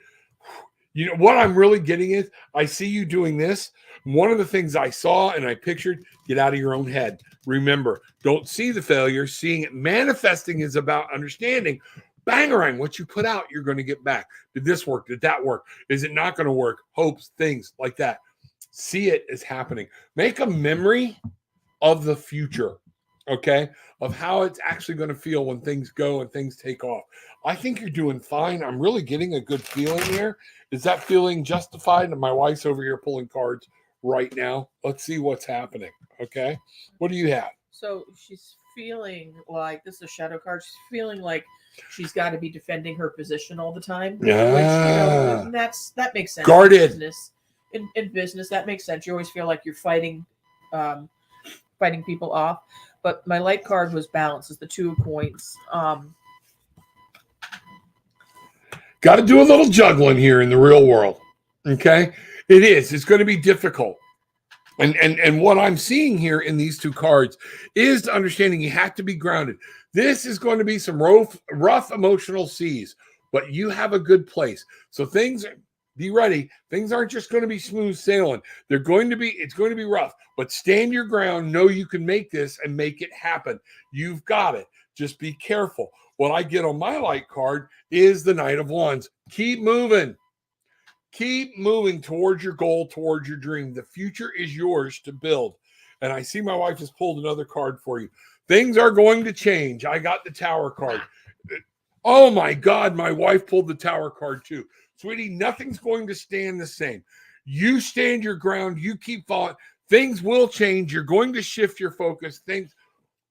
What I'm really getting is, I see you doing this. One of the things I saw and I pictured, get out of your own head. Remember, don't see the failure. Seeing it. Manifesting is about understanding. Bangarang, what you put out, you're going to get back. Did this work? Did that work? Is it not going to work? Hopes, things like that. See it as happening. Make a memory of the future, okay, of how it's actually going to feel when things go and things take off. I think you're doing fine. I'm really getting a good feeling there. Is that feeling justified? And my wife's over here pulling cards right now. Let's see what's happening, okay? What do you have? So she's feeling like, this is a shadow card, she's feeling like she's got to be defending her position all the time. Yeah. Which, that makes sense. Guarded. In business, that makes sense. You always feel like you're fighting people off. But my light card was balance, is the 2 of coins. Got to do a little juggling here in the real world. Okay? It is. It's going to be difficult. And what I'm seeing here in these 2 cards is understanding you have to be grounded. This is going to be some rough emotional seas, but you have a good place. So be ready. Things aren't just going to be smooth sailing. It's going to be rough, but stand your ground. Know you can make this and make it happen. You've got it. Just be careful. What I get on my light card is the Knight of Wands. Keep moving. Keep moving towards your goal, towards your dream. The future is yours to build. And I see my wife has pulled another card for you. Things are going to change. I got the Tower card. Oh my God, my wife pulled the Tower card too. Sweetie, nothing's going to stand the same. You stand your ground. You keep following. Things will change. You're going to shift your focus.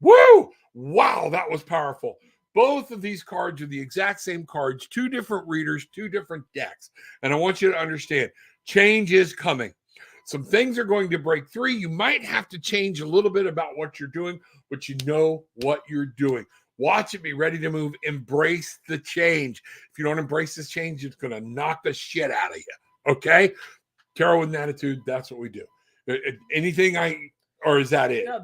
Woo! Wow, that was powerful. Both of these cards are the exact same cards, 2 different readers, 2 different decks. And I want you to understand, change is coming. Some things are going to break free. You might have to change a little bit about what you're doing, but you know what you're doing. Watch it, be ready to move. Embrace the change. If you don't embrace this change, it's going to knock the shit out of you. Okay? Tarot with an attitude, that's what we do. Or is that it? No,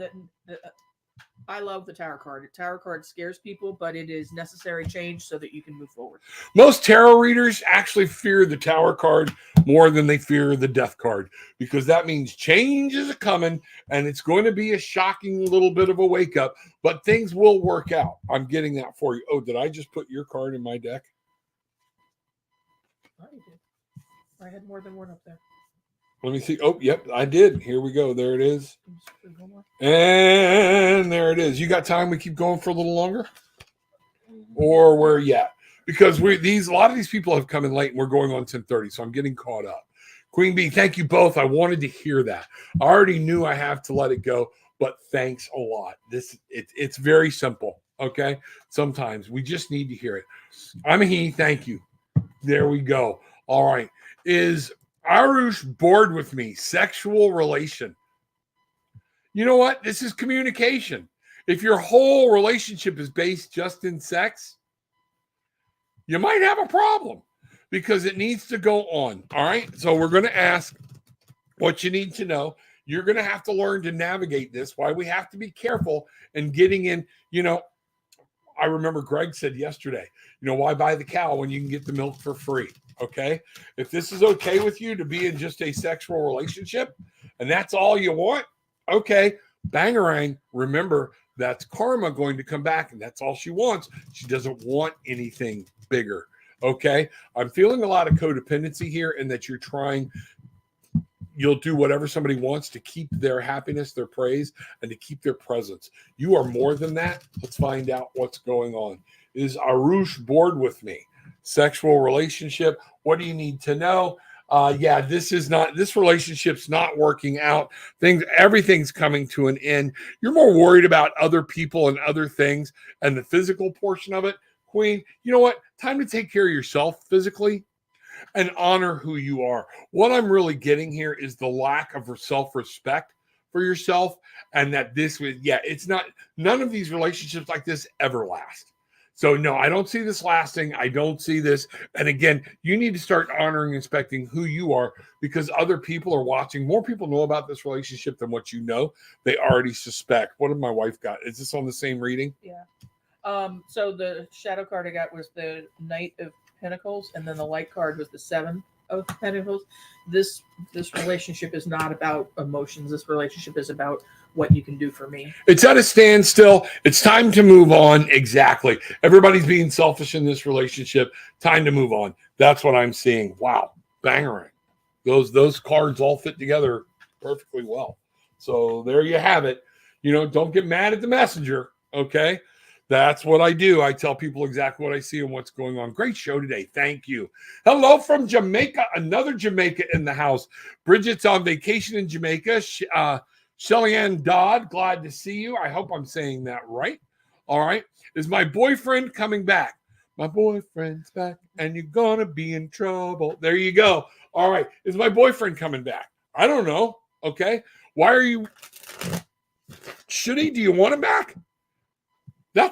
I love the Tower card. The Tower card scares people, but it is necessary change so that you can move forward. Most tarot readers actually fear the Tower card more than they fear the Death card, because that means change is coming and it's going to be a shocking little bit of a wake up, but things will work out. I'm getting that for you. Oh, did I just put your card in my deck? Oh, you did. I had more than one up there. Let me see. Oh, yep, I did. Here we go. There it is. And there it is. You got time? We keep going for a little longer? Or where are you at? Because a lot of these people have come in late and we're going on 10:30, so I'm getting caught up. Queen Bee, thank you both. I wanted to hear that. I already knew I have to let it go, but thanks a lot. It's very simple, okay? Sometimes we just need to hear it. I'm a he. Thank you. There we go. All right. Is Arush bored with me? Sexual relation. You know what? This is communication. If your whole relationship is based just in sex, you might have a problem because it needs to go on. All right. So we're going to ask what you need to know. You're going to have to learn to navigate this. Why we have to be careful and getting in, I remember Greg said yesterday, why buy the cow when you can get the milk for free? Okay. If this is okay with you to be in just a sexual relationship and that's all you want, okay, bangarang. Remember, that's karma going to come back and that's all she wants. She doesn't want anything bigger. Okay. I'm feeling a lot of codependency here in that you'll do whatever somebody wants to keep their happiness, their praise, and to keep their presence. You are more than that. Let's find out what's going on. Is Arush bored with me? Sexual relationship. What do you need to know? This relationship's not working out. Everything's coming to an end. You're more worried about other people and other things and the physical portion of it. Queen, you know what? Time to take care of yourself physically and honor who you are. What I'm really getting here is the lack of self-respect for yourself, and that it's not, none of these relationships like this ever last. So no, I don't see this lasting. I don't see this. And again, you need to start honoring and respecting who you are, because other people are watching. More people know about this relationship than what you know. They already suspect. What did my wife got? Is this on the same reading? Yeah. So the shadow card I got was the Knight of Pentacles, and then the light card was the Seven of Pentacles. This relationship is not about emotions. This relationship is about what you can do for me. It's at a standstill. It's time to move on. Exactly. Everybody's being selfish in this relationship. Time to move on. That's what I'm seeing. Wow. Bangering. Those cards all fit together perfectly well. So there you have it. Don't get mad at the messenger. Okay. That's what I do. I tell people exactly what I see and what's going on. Great show today. Thank you. Hello from Jamaica. Another Jamaica in the house. Bridget's on vacation in Jamaica. Shelly Ann Dodd, glad to see you. I hope I'm saying that right. All right. Is my boyfriend coming back? My boyfriend's back and you're going to be in trouble. There you go. All right. Is my boyfriend coming back? I don't know. Okay. Why are you? Should he? Do you want him back?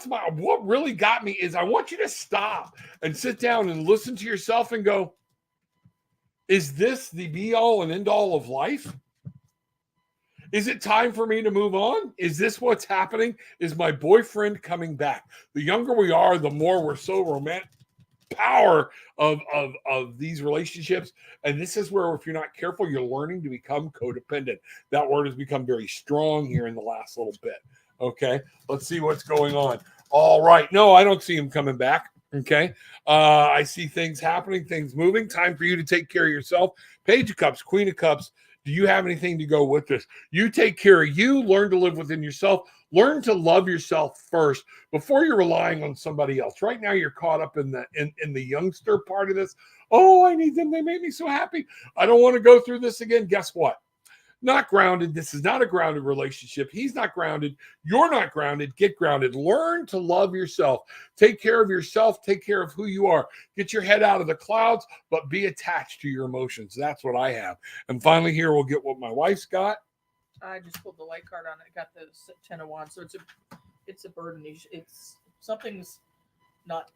What really got me is I want you to stop and sit down and listen to yourself and go, is this the be all and end all of life? Is it time for me to move on? Is this what's happening? Is my boyfriend coming back? The younger we are, the more we're so romantic. Power of these relationships. And this is where, if you're not careful, you're learning to become codependent. That word has become very strong here in the last little bit. Okay, let's see what's going on. All right. No, I don't see him coming back. Okay. I see things happening, things moving. Time for you to take care of yourself. Page of Cups, Queen of Cups. Do you have anything to go with this? You take care of you. Learn to live within yourself. Learn to love yourself first before you're relying on somebody else. Right now, you're caught up in the youngster part of this. Oh, I need them. They make me so happy. I don't want to go through this again. Guess what? Not grounded. This is not a grounded relationship. He's not grounded. You're not grounded. Get grounded. Learn to love yourself. Take care of yourself. Take care of who you are. Get your head out of the clouds, but be attached to your emotions. That's what I have. And finally, here we'll get what my wife's got. I just pulled the light card on it. I got the 10 of Wands. So it's a burden. It's something's not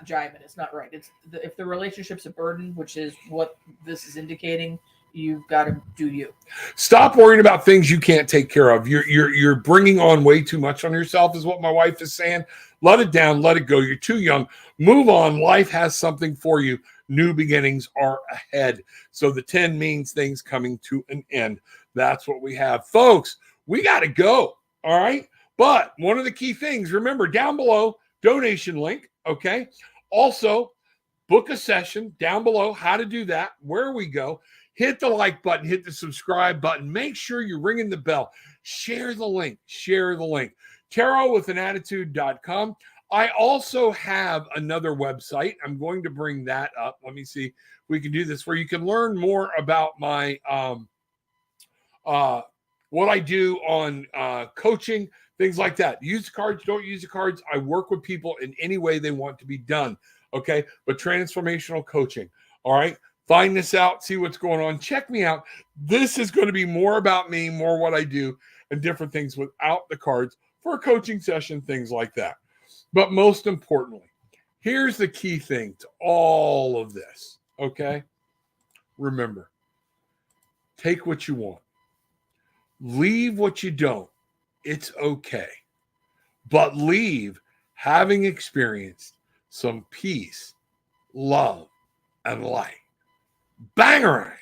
jiving. It's not right. If the relationship's a burden, which is what this is indicating, you've got to do you. Stop worrying about things you can't take care of. You're bringing on way too much on yourself, is what my wife is saying. Let it down. Let it go. You're too young. Move on. Life has something for you. New beginnings are ahead. So the 10 means things coming to an end. That's what we have. Folks, we got to go. All right. But one of the key things, remember, down below, donation link. Okay. Also, book a session down below. How to do that, where we go. Hit the like button, hit the subscribe button. Make sure you're ringing the bell. Share the link. Share the link. tarotwithanAttitude.com. I also have another website. I'm going to bring that up. Let me see if we can do this, where you can learn more about my what I do on coaching, things like that. Use the cards, don't use the cards. I work with people in any way they want to be done. Okay. But transformational coaching. All right. Find this out, see what's going on. Check me out. This is going to be more about me, more what I do, and different things without the cards for a coaching session, things like that. But most importantly, here's the key thing to all of this, okay? Remember, Take what you want. Leave what you don't. It's okay. But leave having experienced some peace, love, and light. Bangarang!